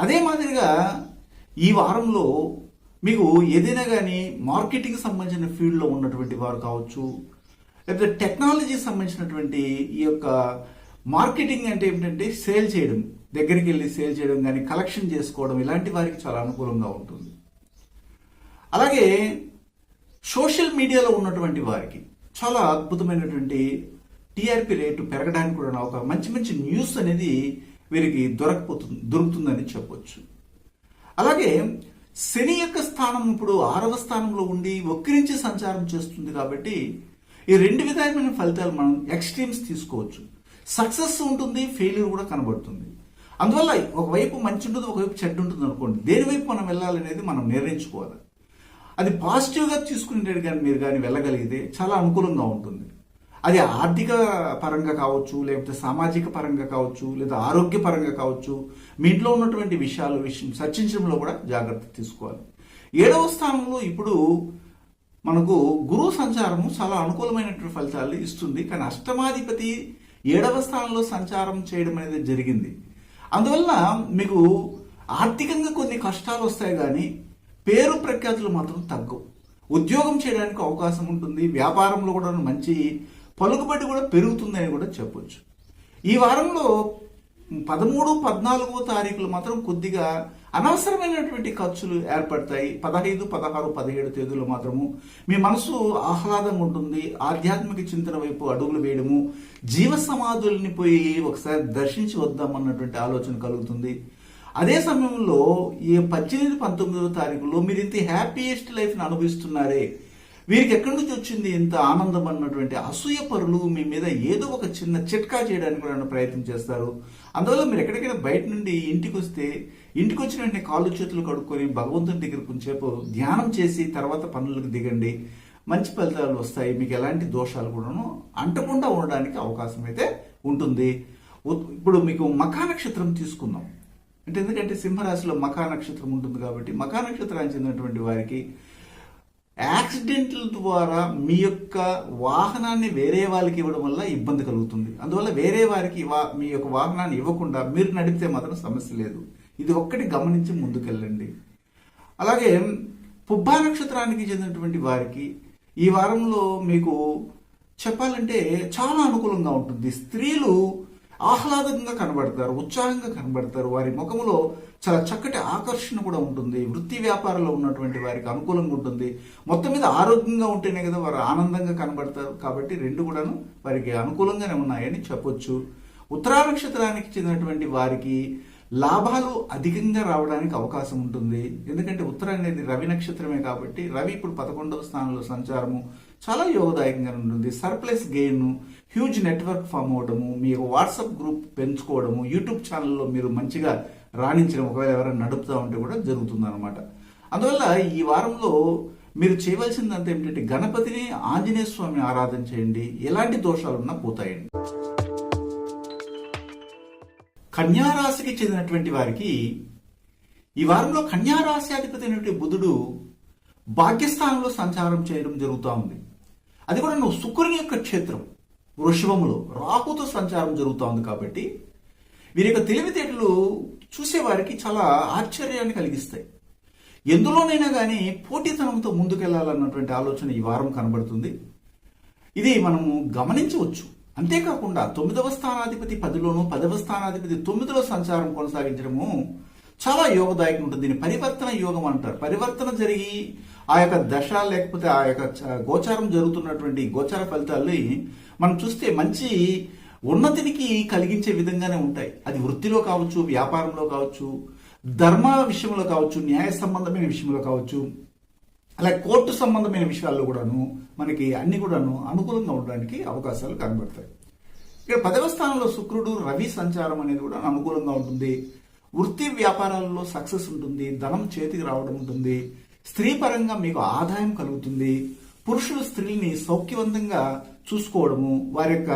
అదే మాదిరిగా ఈ వారంలో మీకు ఏదైనా కానీ మార్కెటింగ్ సంబంధించిన ఫీల్డ్లో ఉన్నటువంటి వారు కావచ్చు, లేకపోతే టెక్నాలజీకి సంబంధించినటువంటి ఈ యొక్క మార్కెటింగ్ అంటే ఏమిటంటే సేల్ చేయడం, దగ్గరికి వెళ్ళి సేల్ చేయడం కానీ కలెక్షన్ చేసుకోవడం, ఇలాంటి వారికి చాలా అనుకూలంగా ఉంటుంది. అలాగే సోషల్ మీడియాలో ఉన్నటువంటి వారికి చాలా అద్భుతమైనటువంటి టీఆర్పీ రేటు పెరగడానికి కూడా ఒక మంచి మంచి న్యూస్ అనేది వీరికి దొరుకుతుందని చెప్పొచ్చు. అలాగే శని యొక్క స్థానం ఇప్పుడు 6వ స్థానంలో ఉండి వక్రించి సంచారం చేస్తుంది కాబట్టి ఈ రెండు విధమైన ఫలితాలు మనం ఎక్స్ట్రీమ్స్ తీసుకోవచ్చు. సక్సెస్ ఉంటుంది, ఫెయిల్యూర్ కూడా కనబడుతుంది. అందువల్ల ఒకవైపు మంచి ఉంటుంది, ఒకవైపు చెడ్డ ఉంటుంది అనుకోండి. దేని వైపు మనం వెళ్ళాలనేది మనం నిర్ణయించుకోవాలి. అది పాజిటివ్గా తీసుకునేటట్టు కానీ మీరు కానీ వెళ్ళగలిగితే చాలా అనుకూలంగా ఉంటుంది. అది ఆర్థిక పరంగా కావచ్చు, లేకపోతే సామాజిక పరంగా కావచ్చు, లేదా ఆరోగ్య పరంగా కావచ్చు, మీ ఇంట్లో ఉన్నటువంటి విషయం చర్చించడంలో కూడా జాగ్రత్త తీసుకోవాలి. 7వ స్థానంలో ఇప్పుడు మనకు గురువు సంచారము చాలా అనుకూలమైనటువంటి ఫలితాలు ఇస్తుంది. కానీ అష్టమాధిపతి 7వ స్థానంలో సంచారం చేయడం అనేది జరిగింది. అందువల్ల మీకు ఆర్థికంగా కొన్ని కష్టాలు వస్తాయి, కానీ పేరు ప్రఖ్యాతులు మాత్రం తగ్గవు. ఉద్యోగం చేయడానికి అవకాశం ఉంటుంది, వ్యాపారంలో కూడా మంచి పలుకుబడి కూడా పెరుగుతుందని కూడా చెప్పొచ్చు. ఈ వారంలో 13, 14వ తారీఖులు మాత్రం కొద్దిగా అనవసరమైనటువంటి ఖర్చులు ఏర్పడతాయి. 15, 16, 17 తేదీలు మాత్రము మీ మనసు ఆహ్లాదంగా ఉంటుంది. ఆధ్యాత్మిక చింతన వైపు అడుగులు వేయడము, జీవ సమాధుల్ని పోయి ఒకసారి దర్శించి వద్దామన్నటువంటి ఆలోచన కలుగుతుంది. అదే సమయంలో ఈ 18, 19వ తారీఖులో మీరు ఇంత హ్యాపీయెస్ట్ లైఫ్ని అనుభవిస్తున్నారే, వీరికి ఎక్కడి నుంచి వచ్చింది ఇంత ఆనందం అన్నటువంటి అసూయ పరులు మీ మీద ఏదో ఒక చిన్న చిట్కా చేయడానికి కూడా ప్రయత్నం చేస్తారు. అందువల్ల మీరు ఎక్కడికైనా బయట నుండి ఇంటికి వస్తే, ఇంటికి వచ్చిన వెంటనే కాళ్ళు చేతులు కడుక్కొని భగవంతుని దగ్గర కొంచెంసేపు ధ్యానం చేసి తర్వాత పనులకు దిగండి. మంచి ఫలితాలు వస్తాయి. మీకు ఎలాంటి దోషాలు కూడాను అంటకుండా ఉండడానికి అవకాశం అయితే ఉంటుంది. ఇప్పుడు మీకు మఖా నక్షత్రం తీసుకుందాం. ఎందుకంటే సింహరాశిలో మఖా నక్షత్రం ఉంటుంది కాబట్టి మఖా నక్షత్రానికి చెందినటువంటి వారికి యాక్సిడెంట్ల ద్వారా మీ యొక్క వాహనాన్ని వేరే వాళ్ళకి ఇవ్వడం వల్ల ఇబ్బంది కలుగుతుంది. అందువల్ల వేరే వారికి మీ యొక్క వాహనాన్ని ఇవ్వకుండా మీరు నడిపితే మాత్రం సమస్య లేదు. ఇది ఒక్కటి గమనించి ముందుకెళ్ళండి. అలాగే పుబ్బా నక్షత్రానికి చెందినటువంటి వారికి ఈ వారంలో మీకు చెప్పాలంటే చాలా అనుకూలంగా ఉంటుంది. స్త్రీలు ఆహ్లాదంగా కనబడతారు, ఉత్సాహంగా కనబడతారు. వారి ముఖంలో చాలా చక్కటి ఆకర్షణ కూడా ఉంటుంది. వృత్తి వ్యాపారంలో ఉన్నటువంటి వారికి అనుకూలంగా ఉంటుంది. మొత్తం మీద ఆరోగ్యంగా ఉంటేనే కదా వారు ఆనందంగా కనబడతారు. కాబట్టి రెండు కూడాను వారికి అనుకూలంగానే ఉన్నాయని చెప్పొచ్చు. ఉత్తరా నక్షత్రానికి చెందినటువంటి వారికి లాభాలు అధికంగా రావడానికి అవకాశం ఉంటుంది. ఎందుకంటే ఉత్తర అనేది రవి నక్షత్రమే కాబట్టి రవి ఇప్పుడు 11వ స్థానంలో సంచారము చాలా యోగదాయకంగా ఉంటుంది. Surplus gain, huge network form అవడము, మీ వాట్సాప్ గ్రూప్ పెంచుకోవడము, యూట్యూబ్ ఛానల్లో మీరు మంచిగా రాణించడం, ఒకవేళ ఎవరైనా నడుపుతా ఉంటే కూడా జరుగుతుంది అనమాట. అందువల్ల ఈ వారంలో మీరు చేయవలసిందంతా ఏమిటంటే గణపతిని, ఆంజనేయ స్వామి ఆరాధన చేయండి. ఎలాంటి దోషాలున్నా పోతాయండి. కన్యారాశికి చెందినటువంటి వారికి ఈ వారంలో కన్యారాశి అధిపతి అయినటువంటి బుధుడు భాగ్యస్థానంలో సంచారం చేయడం జరుగుతూ ఉంది. అది కూడా శుక్రుని యొక్క క్షేత్రం వృషభంలో రాహుతో సంచారం జరుగుతూ ఉంది. కాబట్టి వీరి యొక్క తెలివితేటలు చూసేవారికి చాలా ఆశ్చర్యాన్ని కలిగిస్తాయి. ఎందులోనైనా కానీ పోటీతనంతో ముందుకెళ్లాలన్నటువంటి ఆలోచన ఈ వారం కనబడుతుంది. ఇది మనము గమనించవచ్చు. అంతేకాకుండా 9వ స్థానాధిపతి 10లోను, 10వ స్థానాధిపతి 9లో సంచారం కొనసాగించడము చాలా యోగదాయకం ఉంటుంది. దీన్ని పరివర్తన యోగం అంటారు. పరివర్తన జరిగి ఆ యొక్క దశ లేకపోతే ఆ యొక్క గోచారం జరుగుతున్నటువంటి గోచార ఫలితాల్ని మనం చూస్తే మంచి ఉన్నతినికి కలిగించే విధంగానే ఉంటాయి. అది వృత్తిలో కావచ్చు, వ్యాపారంలో కావచ్చు, ధర్మ విషయంలో కావచ్చు, న్యాయ సంబంధమైన విషయంలో కావచ్చు, అలాగే కోర్టు సంబంధమైన విషయాల్లో కూడాను మనకి అన్ని కూడాను అనుకూలంగా ఉండడానికి అవకాశాలు కనబడతాయి. ఇక్కడ 10వ స్థానంలో శుక్రుడు, రవి సంచారం అనేది కూడా అనుకూలంగా ఉంటుంది. వృత్తి వ్యాపారాలలో సక్సెస్ ఉంటుంది. ధనం చేతికి రావడం ఉంటుంది. స్త్రీ పరంగా మీకు ఆదాయం కలుగుతుంది. పురుషులు స్త్రీని సౌఖ్యవంతంగా చూసుకోవడము, వారి యొక్క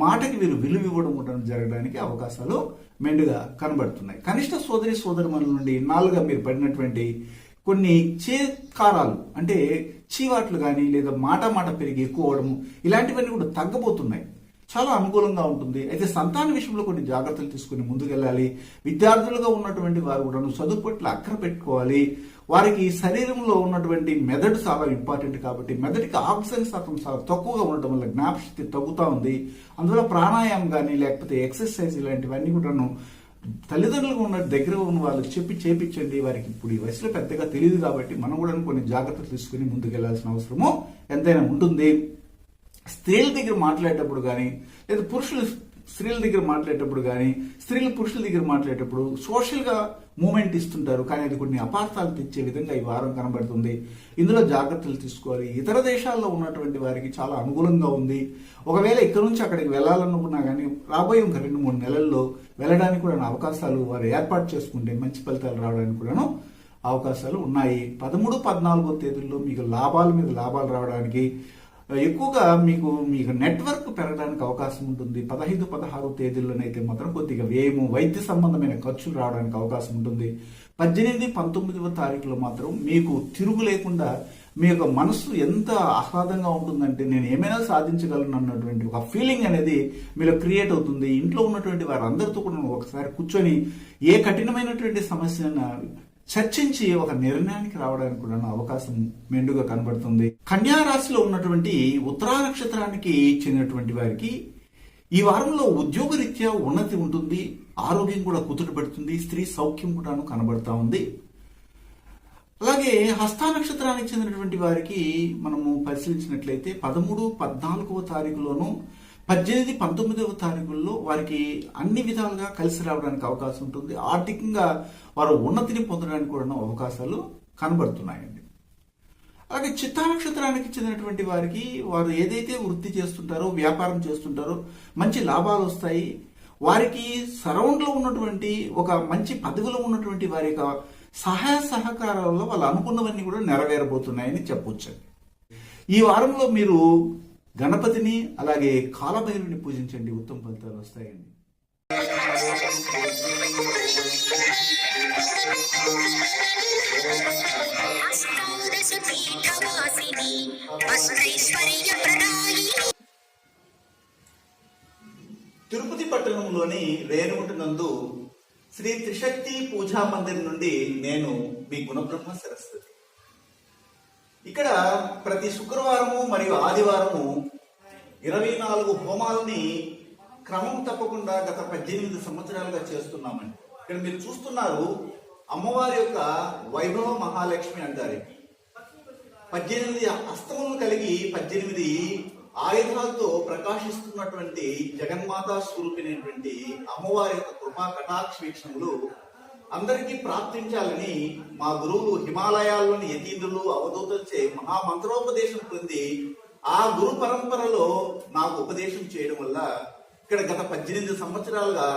మాటకి వీరు విలువ ఇవ్వడం జరగడానికి అవకాశాలు మెండుగా కనబడుతున్నాయి. కనిష్ట సోదరి సోదరుమణుల నుండి ఇన్నాళ్ళుగా మీరు పడినటువంటి కొన్ని చేత్కారాలు అంటే చీవాట్లు కానీ లేదా మాట పెరిగి ఎక్కువ అవడము ఇలాంటివన్నీ కూడా తగ్గబోతున్నాయి. చాలా అనుకూలంగా ఉంటుంది. అయితే సంతాన విషయంలో కొన్ని జాగ్రత్తలు తీసుకుని ముందుకెళ్ళాలి. విద్యార్థులుగా ఉన్నటువంటి వారు కూడా చదువు పట్ల అక్కర పెట్టుకోవాలి. వారికి శరీరంలో ఉన్నటువంటి మెదడు చాలా ఇంపార్టెంట్ కాబట్టి మెదడుకి ఆక్సిజన్ శాతం చాలా తక్కువగా ఉండటం వల్ల జ్ఞాపశక్తి తగ్గుతూ ఉంది. అందువల్ల ప్రాణాయామం కానీ లేకపోతే ఎక్సర్సైజ్ ఇలాంటివన్నీ కూడాను తల్లిదండ్రులుగా ఉన్న దగ్గర ఉన్న వాళ్ళకి చెప్పి చేపించండి. వారికి ఇప్పుడు ఈ వయసులో పెద్దగా తెలియదు కాబట్టి మనం కూడా కొన్ని జాగ్రత్తలు తీసుకుని ముందుకెళ్లాల్సిన అవసరము ఎంతైనా ఉంటుంది. స్త్రీల దగ్గర మాట్లాడేటప్పుడు కానీ లేదా పురుషులు స్త్రీల దగ్గర మాట్లాడేటప్పుడు కానీ స్త్రీలు పురుషుల దగ్గర మాట్లాడేటప్పుడు సోషల్గా మూమెంట్ ఇస్తుంటారు, కానీ అది కొన్ని అపార్థాలు తెచ్చే విధంగా ఈ వారం కనబడుతుంది. ఇందులో జాగ్రత్తలు తీసుకోవాలి. ఇతర దేశాల్లో ఉన్నటువంటి వారికి చాలా అనుకూలంగా ఉంది. ఒకవేళ ఇక్కడ నుంచి అక్కడికి వెళ్ళాలనుకున్నా కానీ రాబోయే ఒక 2-3 నెలల్లో వెళ్ళడానికి కూడా అవకాశాలు వారు ఏర్పాటు చేసుకుంటే మంచి ఫలితాలు రావడానికి కూడాను అవకాశాలు ఉన్నాయి. 13, 14 తేదీల్లో మీకు లాభాల మీద లాభాలు రావడానికి ఎక్కువగా మీకు నెట్వర్క్ పెరగడానికి అవకాశం ఉంటుంది. 15, 16 తేదీల్లోనైతే మాత్రం కొద్దిగా వ్యయము వైద్య సంబంధమైన ఖర్చులు రావడానికి అవకాశం ఉంటుంది. 18, 19వ తారీఖులో మాత్రం మీకు తిరుగు లేకుండా మీ యొక్క మనసు ఎంత ఆహ్లాదంగా ఉంటుందంటే నేను ఏమైనా సాధించగలను అన్నటువంటి ఒక ఫీలింగ్ అనేది మీలో క్రియేట్ అవుతుంది. ఇంట్లో ఉన్నటువంటి వారందరితో కూడా ఒకసారి కూర్చొని ఏ కఠినమైనటువంటి సమస్యను చర్చించి ఒక నిర్ణయానికి రావడానికి కూడా అవకాశం మెండుగా కనబడుతుంది. కన్యా రాశిలో ఉన్నటువంటి ఉత్తరా నక్షత్రానికి చెందినటువంటి వారికి ఈ వారంలో ఉద్యోగరీత్యా ఉన్నతి ఉంటుంది. ఆరోగ్యం కూడా కుదుటపడుతుంది. స్త్రీ సౌఖ్యం కూడా కనబడతా ఉంది. అలాగే హస్త నక్షత్రానికి చెందినటువంటి వారికి మనము పరిశీలించినట్లయితే 13, 14వ తారీఖులోను 18, 19వ తారీఖుల్లో వారికి అన్ని విధాలుగా కలిసి రావడానికి అవకాశం ఉంటుంది. ఆర్థికంగా వారు ఉన్నతిని పొందడానికి కూడా అవకాశాలు కనబడుతున్నాయండి. అలాగే చిత్తా నక్షత్రానికి చెందినటువంటి వారికి వారు ఏదైతే వృత్తి చేస్తుంటారో వ్యాపారం చేస్తుంటారో మంచి లాభాలు వస్తాయి. వారికి సరౌండ్లో ఉన్నటువంటి ఒక మంచి పదవిలో ఉన్నటువంటి వారి యొక్క సహాయ సహకారాల్లో వాళ్ళు అనుకున్నవన్నీ కూడా నెరవేరబోతున్నాయని చెప్పొచ్చండి. ఈ వారంలో మీరు గణపతిని అలాగే కాలభైరుని పూజించండి, ఉత్తమ ఫలితాలు వస్తాయండి. తిరుపతి పట్టణంలోని రేణుగుంట నందు శ్రీ త్రిశక్తి పూజా మందిర్ నుండి నేను మీ గుణబ్రహ్మ సరస్వతి. ఇక్కడ ప్రతి శుక్రవారము మరియు ఆదివారము 24 హోమాలని క్రమం తప్పకుండా గత 18 సంవత్సరాలుగా చేస్తున్నామండి. ఇక్కడ మీరు చూస్తున్నారు అమ్మవారి యొక్క వైభవ మహాలక్ష్మి అంటారు. 18 హస్తములను కలిగి 18 ఆయుధాలతో ప్రకాశిస్తున్నటువంటి జగన్మాతా స్వరూపినటువంటి అమ్మవారి యొక్క కృపా కటాక్ష వీక్షణములు అందరికీ ప్రాప్తించాలని మా గురువులు హిమాలయాల్లోని యతీంద్రులు అవధూతలచే మహామంత్రోపదేశం పొంది ఆ గురు పరంపరలో నాకు ఉపదేశం చేయడం వల్ల ఇక్కడ గత 18 సంవత్సరాలుగా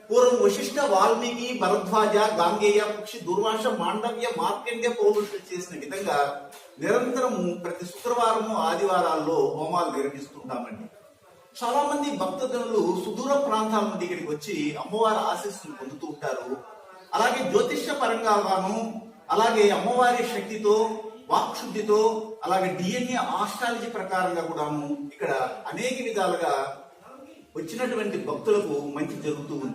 పూర్వం వశిష్ఠ, వాల్మీకి, భరద్వాజ, గాంగేయ, పక్షి, దుర్వాస, మాండవ్య, మార్కండ్య పౌరుషులు చేసిన విధంగా నిరంతరము ప్రతి శుక్రవారము ఆదివారాల్లో హోమాలు నిర్వహిస్తుంటామండి. చాలా మంది భక్తజనులు సుదూర ప్రాంతాల నుండి ఇక్కడికి వచ్చి అమ్మవారి ఆశీస్సులు పొందుతూ ఉంటారు. అలాగే జ్యోతిష్య పరంగాను అలాగే అమ్మవారి శక్తితో వాక్శుద్ధితో అలాగే DNA ఆస్ట్రాలజీ ప్రకారంగా కూడాను ఇక్కడ అనేక విధాలుగా వచ్చినటువంటి భక్తులకు మంచి జరుగుతూ ఉంది.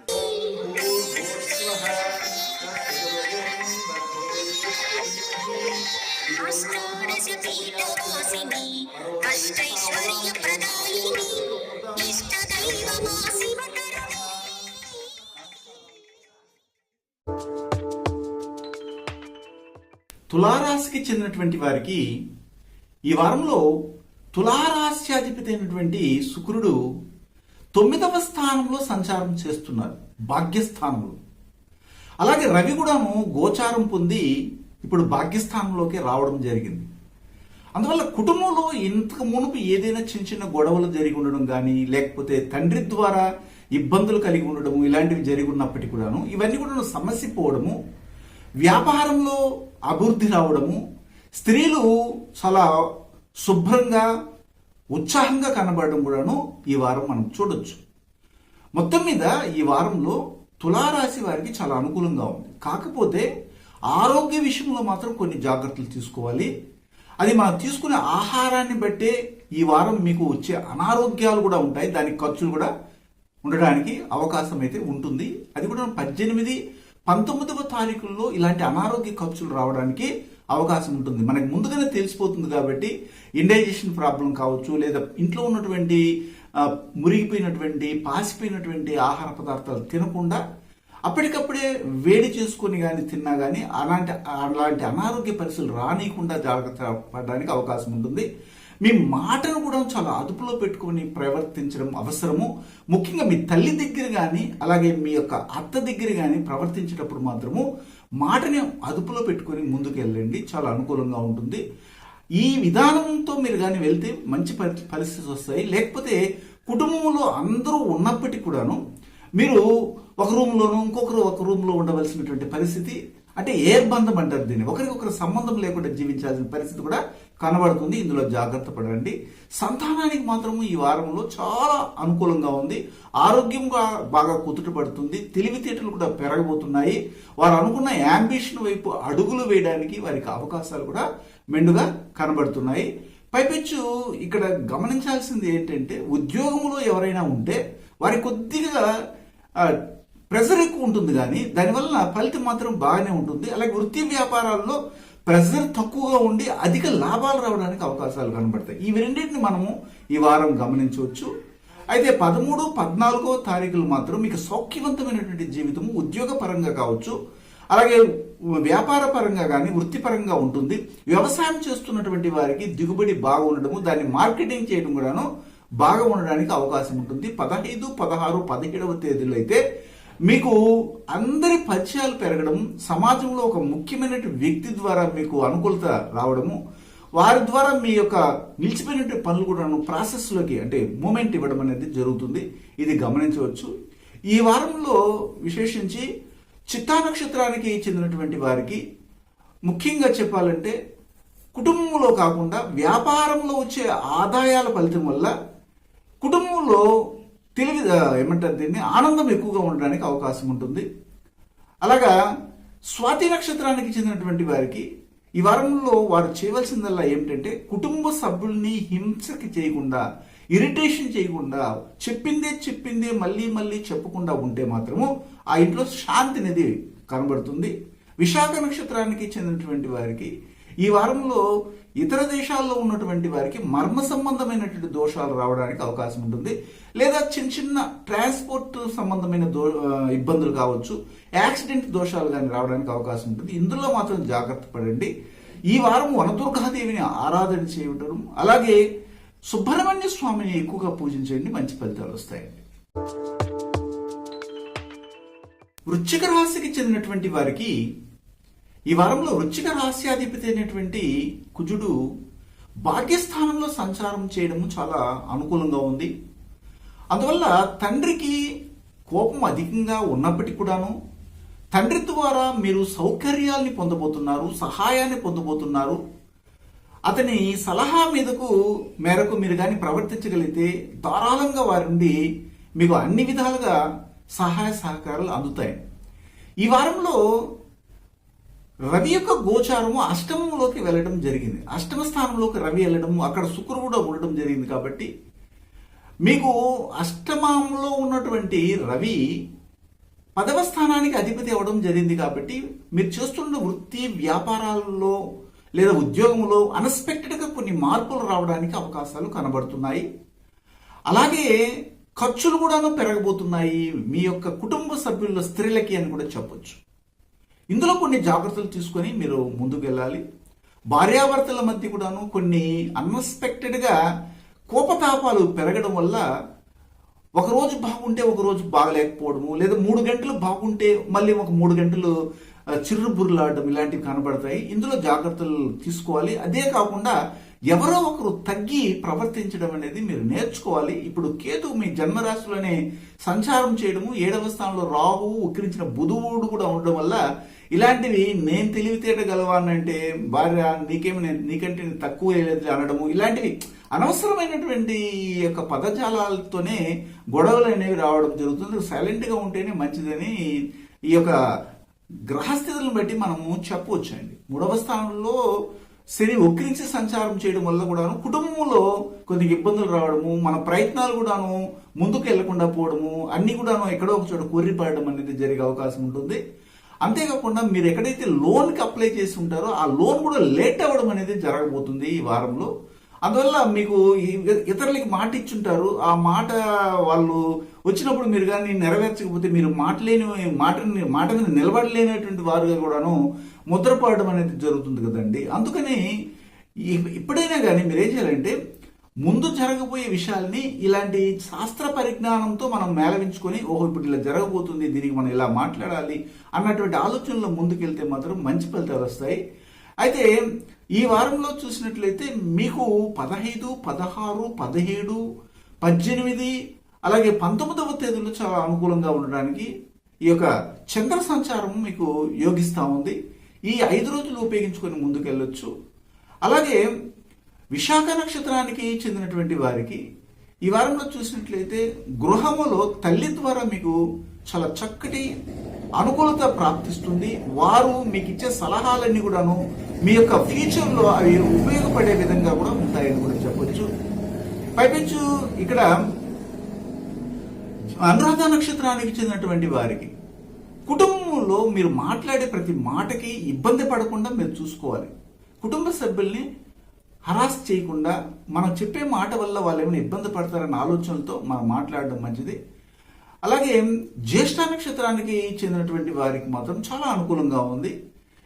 తులారాశికి చెందినటువంటి వారికి ఈ వారంలో తులారాశ్యాధిపతి అయినటువంటి శుక్రుడు 9వ స్థానంలో సంచారం చేస్తున్నారు, భాగ్యస్థానంలో. అలాగే రవి కూడాను గోచారం పొంది ఇప్పుడు భాగ్యస్థానంలోకి రావడం జరిగింది. అందువల్ల కుటుంబంలో ఇంతకు మునుపు ఏదైనా చిన్న చిన్న గొడవలు జరిగి ఉండడం కానీ లేకపోతే తండ్రి ద్వారా ఇబ్బందులు కలిగి ఉండడము ఇలాంటివి జరిగి ఉన్నప్పటికీ కూడాను ఇవన్నీ కూడా సమస్య పోవడము, వ్యాపారంలో అభివృద్ధి రావడము, స్త్రీలు చాలా శుభ్రంగా ఉత్సాహంగా కనబడడం కూడాను ఈ వారం మనం చూడొచ్చు. మొత్తం మీద ఈ వారంలో తులారాశి వారికి చాలా అనుకూలంగా ఉంది. కాకపోతే ఆరోగ్య విషయంలో మాత్రం కొన్ని జాగ్రత్తలు తీసుకోవాలి. అది మనం తీసుకునే ఆహారాన్ని బట్టే ఈ వారం మీకు వచ్చే అనారోగ్యాలు కూడా ఉంటాయి, దానికి ఖర్చులు కూడా ఉండడానికి అవకాశం అయితే ఉంటుంది. అది కూడా 18, 19వ తారీఖుల్లో ఇలాంటి అనారోగ్య ఖర్చులు రావడానికి అవకాశం ఉంటుంది. మనకు ముందుగానే తెలిసిపోతుంది కాబట్టి ఇండైజెషన్ ప్రాబ్లం కావచ్చు, లేదా ఇంట్లో ఉన్నటువంటి మురిగిపోయినటువంటి పాసిపోయినటువంటి ఆహార పదార్థాలు తినకుండా అప్పటికప్పుడే వేడి చేసుకొని కానీ తిన్నా కానీ అలాంటి అనారోగ్య పరిస్థితులు రానియకుండా జాగ్రత్త పడడానికి అవకాశం ఉంటుంది. మీ మాటను కూడా చాలా అదుపులో పెట్టుకొని ప్రవర్తించడం అవసరము. ముఖ్యంగా మీ తల్లి దగ్గర కానీ అలాగే మీ యొక్క అత్త దగ్గర కానీ ప్రవర్తించేటప్పుడు మాత్రము మాటని అదుపులో పెట్టుకొని ముందుకు వెళ్ళండి, చాలా అనుకూలంగా ఉంటుంది. ఈ విధానంతో మీరు కానీ వెళ్తే మంచి పరిస్థితి వస్తాయి. లేకపోతే కుటుంబంలో అందరూ ఉన్నప్పటికీ కూడాను మీరు ఒక రూమ్లోనూ ఇంకొకరు ఒక రూమ్లో ఉండవలసినటువంటి పరిస్థితి, అంటే ఎయిర్ బంధం అంటారు దీన్ని, ఒకరికొకరు సంబంధం లేకుండా జీవించాల్సిన పరిస్థితి కూడా కనబడుతుంది. ఇందులో జాగ్రత్త పడండి. సంతానానికి మాత్రము ఈ వారంలో చాలా అనుకూలంగా ఉంది. ఆరోగ్యం బాగా కుదుటపడుతుంది. తెలివితేటలు కూడా పెరగబోతున్నాయి. వారు అనుకున్న యాంబిషన్ వైపు అడుగులు వేయడానికి వారికి అవకాశాలు కూడా మెండుగా కనబడుతున్నాయి. పైపెచ్చు ఇక్కడ గమనించాల్సింది ఏంటంటే, ఉద్యోగంలో ఎవరైనా ఉంటే వారి కొద్దిగా ప్రెజర్ ఎక్కువ ఉంటుంది, కానీ దానివల్ల ఫలితం మాత్రం బాగానే ఉంటుంది. అలాగే వృత్తి వ్యాపారాల్లో ప్రెజర్ తక్కువగా ఉండి అధిక లాభాలు రావడానికి అవకాశాలు కనబడతాయి. ఇవి రెండింటిని మనము ఈ వారం గమనించవచ్చు. అయితే 13, 14వ తారీఖులు మాత్రం మీకు సౌఖ్యవంతమైనటువంటి జీవితము ఉద్యోగ పరంగా కావచ్చు, అలాగే వ్యాపార పరంగా కానీ వృత్తిపరంగా ఉంటుంది. వ్యవసాయం చేస్తున్నటువంటి వారికి దిగుబడి బాగా ఉండడము, దాన్ని మార్కెటింగ్ చేయడం కూడాను బాగా ఉండడానికి అవకాశం ఉంటుంది. 15, 16, 17వ తేదీలో అయితే మీకు అందరి పరిచయాలు పెరగడం, సమాజంలో ఒక ముఖ్యమైన వ్యక్తి ద్వారా మీకు అనుకూలత రావడము, వారి ద్వారా మీ యొక్క నిలిచిపోయినటువంటి పనులు కూడా ప్రాసెస్లోకి అంటే మూమెంట్ ఇవ్వడం అనేది జరుగుతుంది. ఇది గమనించవచ్చు. ఈ వారంలో విశేషించి చిత్తా నక్షత్రానికి చెందినటువంటి వారికి ముఖ్యంగా చెప్పాలంటే కుటుంబంలో కాకుండా వ్యాపారంలో వచ్చే ఆదాయాల ఫలితం వల్ల కుటుంబంలో ఏమంటారు దీన్ని, ఆనందం ఎక్కువగా ఉండడానికి అవకాశం ఉంటుంది. అలాగా స్వాతి నక్షత్రానికి చెందినటువంటి వారికి ఈ వారంలో వారు చేయవలసిందల్లా ఏమిటంటే, కుటుంబ సభ్యుల్ని హింసకి చేయకుండా, ఇరిటేషన్ చేయకుండా, చెప్పిందే మళ్ళీ మళ్ళీ చెప్పకుండా ఉంటే మాత్రము ఆ ఇంట్లో శాంతి అనేది కనబడుతుంది. విశాఖ నక్షత్రానికి చెందినటువంటి వారికి ఈ వారంలో ఇతర దేశాల్లో ఉన్నటువంటి వారికి మర్మ సంబంధమైనటువంటి దోషాలు రావడానికి అవకాశం ఉంటుంది. లేదా చిన్న ట్రాన్స్పోర్ట్ సంబంధమైన ఇబ్బందులు కావచ్చు, యాక్సిడెంట్ దోషాలు కానీ రావడానికి అవకాశం ఉంటుంది. ఇందులో మాత్రం జాగ్రత్త పడండి. ఈ వారం వనదుర్గాదేవిని ఆరాధన చేయడం, అలాగే సుబ్రహ్మణ్య స్వామిని ఎక్కువగా పూజించండి, మంచి ఫలితాలు వస్తాయండి. వృశ్చిక రాశికి చెందినటువంటి వారికి ఈ వారంలో వృశ్చిక రాశ్యాధిపతి అయినటువంటి కుజుడు భాగ్యస్థానంలో సంచారం చేయడం చాలా అనుకూలంగా ఉంది. అందువల్ల తండ్రికి కోపం అధికంగా ఉన్నప్పటికీ కూడాను తండ్రి ద్వారా మీరు సౌకర్యాల్ని పొందబోతున్నారు, సహాయాన్ని పొందబోతున్నారు. అతని సలహా మేరకు మీరు కానీ ప్రవర్తించగలిగితే ధారాళంగా వారి నుండి మీకు అన్ని విధాలుగా సహాయ సహకారాలు అందుతాయి. ఈ వారంలో రవి యొక్క గోచారము అష్టమంలోకి వెళ్ళడం జరిగింది. అష్టమ స్థానంలోకి రవి వెళ్ళడం, అక్కడ శుక్రుడు కూడా ఉండడం జరిగింది. కాబట్టి మీకు అష్టమంలో ఉన్నటువంటి రవి 10వ స్థానానికి అధిపతి అవ్వడం జరిగింది. కాబట్టి మీరు చేస్తున్న వృత్తి వ్యాపారాల్లో లేదా ఉద్యోగంలో అన్ఎక్స్పెక్టెడ్గా కొన్ని మార్పులు రావడానికి అవకాశాలు కనబడుతున్నాయి. అలాగే ఖర్చులు కూడాను పెరగబోతున్నాయి మీ యొక్క కుటుంబ సభ్యుల స్త్రీలకి అని కూడా చెప్పొచ్చు. ఇందులో కొన్ని జాగ్రత్తలు తీసుకొని మీరు ముందుకు వెళ్ళాలి. భార్యాభర్తల మధ్య కూడాను కొన్ని అన్ఎక్స్పెక్టెడ్గా కోపతాపాలు పెరగడం వల్ల ఒకరోజు బాగుంటే ఒకరోజు బాగలేకపోవడము, లేదా 3 గంటలు బాగుంటే మళ్ళీ ఒక 3 గంటలు చిర్రుబుర్లాడడం ఇలాంటివి కనబడతాయి. ఇందులో జాగ్రత్తలు తీసుకోవాలి. అదే కాకుండా ఎవరో ఒకరు తగ్గి ప్రవర్తించడం అనేది మీరు నేర్చుకోవాలి. ఇప్పుడు కేతు మీ జన్మరాశిలోనే సంచారం చేయడము, 7వ స్థానంలో రాహు ఉక్కిరించిన బుధువుడు కూడా ఉండడం వల్ల ఇలాంటివి నేను తెలివితేట గలవానంటే భార్య నీకంటే తక్కువ లేదు అనడము, ఇలాంటివి అనవసరమైనటువంటి యొక్క పదజాలాలతోనే గొడవలు అనేవి రావడం జరుగుతుంది. సైలెంట్గా ఉంటేనే మంచిదని ఈ యొక్క గ్రహస్థితులను బట్టి మనము చెప్పవచ్చండి. 3వ స్థానంలో శని వక్రించి సంచారం చేయడం వల్ల కూడాను కుటుంబంలో కొద్దిగా ఇబ్బందులు రావడము, మన ప్రయత్నాలు కూడాను ముందుకు వెళ్లకుండా పోవడము, అన్ని కూడాను ఎక్కడో ఒక చోట కొర్రిపడడం అనేది జరిగే అవకాశం ఉంటుంది. అంతేకాకుండా మీరు ఎక్కడైతే లోన్కి అప్లై చేసి ఉంటారో ఆ లోన్ కూడా లేట్ అవ్వడం అనేది జరగబోతుంది ఈ వారంలో. అందువల్ల మీకు ఇతరులకి మాట ఇచ్చుంటారు, ఆ మాట వాళ్ళు వచ్చినప్పుడు మీరు కానీ నెరవేర్చకపోతే మీరు మాట మీద నిలబడలేనటువంటి వారుగా కూడాను ముద్రపడడం అనేది జరుగుతుంది కదండి. అందుకని ఇప్పుడైనా కానీ మీరు ఏం చేయాలంటే ముందు జరగబోయే విషయాల్ని ఇలాంటి శాస్త్ర పరిజ్ఞానంతో మనం మేళవించుకొని, ఓహో ఇప్పుడు ఇలా జరగబోతుంది, దీనికి మనం ఇలా మాట్లాడాలి అన్నటువంటి ఆలోచనలో ముందుకెళ్తే మాత్రం మంచి ఫలితాలు వస్తాయి. అయితే ఈ వారంలో చూసినట్లయితే మీకు 15, 16, 17, 18 అలాగే 19వ తేదీలో చాలా అనుకూలంగా ఉండడానికి ఈ యొక్క చంద్ర సంచారం మీకు యోగిస్తూ ఉంది. ఈ 5 రోజులు ఉపయోగించుకొని ముందుకెళ్ళొచ్చు. అలాగే విశాఖ నక్షత్రానికి చెందినటువంటి వారికి ఈ వారంలో చూసినట్లయితే గృహములో తల్లి ద్వారా మీకు చాలా చక్కటి అనుకూలత ప్రాప్తిస్తుంది. వారు మీకు ఇచ్చే సలహాలన్నీ కూడాను మీ యొక్క ఫ్యూచర్లో అవి ఉపయోగపడే విధంగా కూడా ఉంటాయని కూడా చెప్పొచ్చు. పైపెచ్చు ఇక్కడ అనురాధ నక్షత్రానికి చెందినటువంటి వారికి కుటుంబంలో మీరు మాట్లాడే ప్రతి మాటకి ఇబ్బంది పడకుండా మీరు చూసుకోవాలి. కుటుంబ సభ్యుల్ని హరాస్ చేయకుండా మనం చెప్పే మాట వల్ల వాళ్ళు ఏమైనా ఇబ్బంది పడతారన్న ఆలోచనలతో మనం మాట్లాడడం మంచిది. అలాగే జ్యేష్ఠ నక్షత్రానికి చెందినటువంటి వారికి మాత్రం చాలా అనుకూలంగా ఉంది.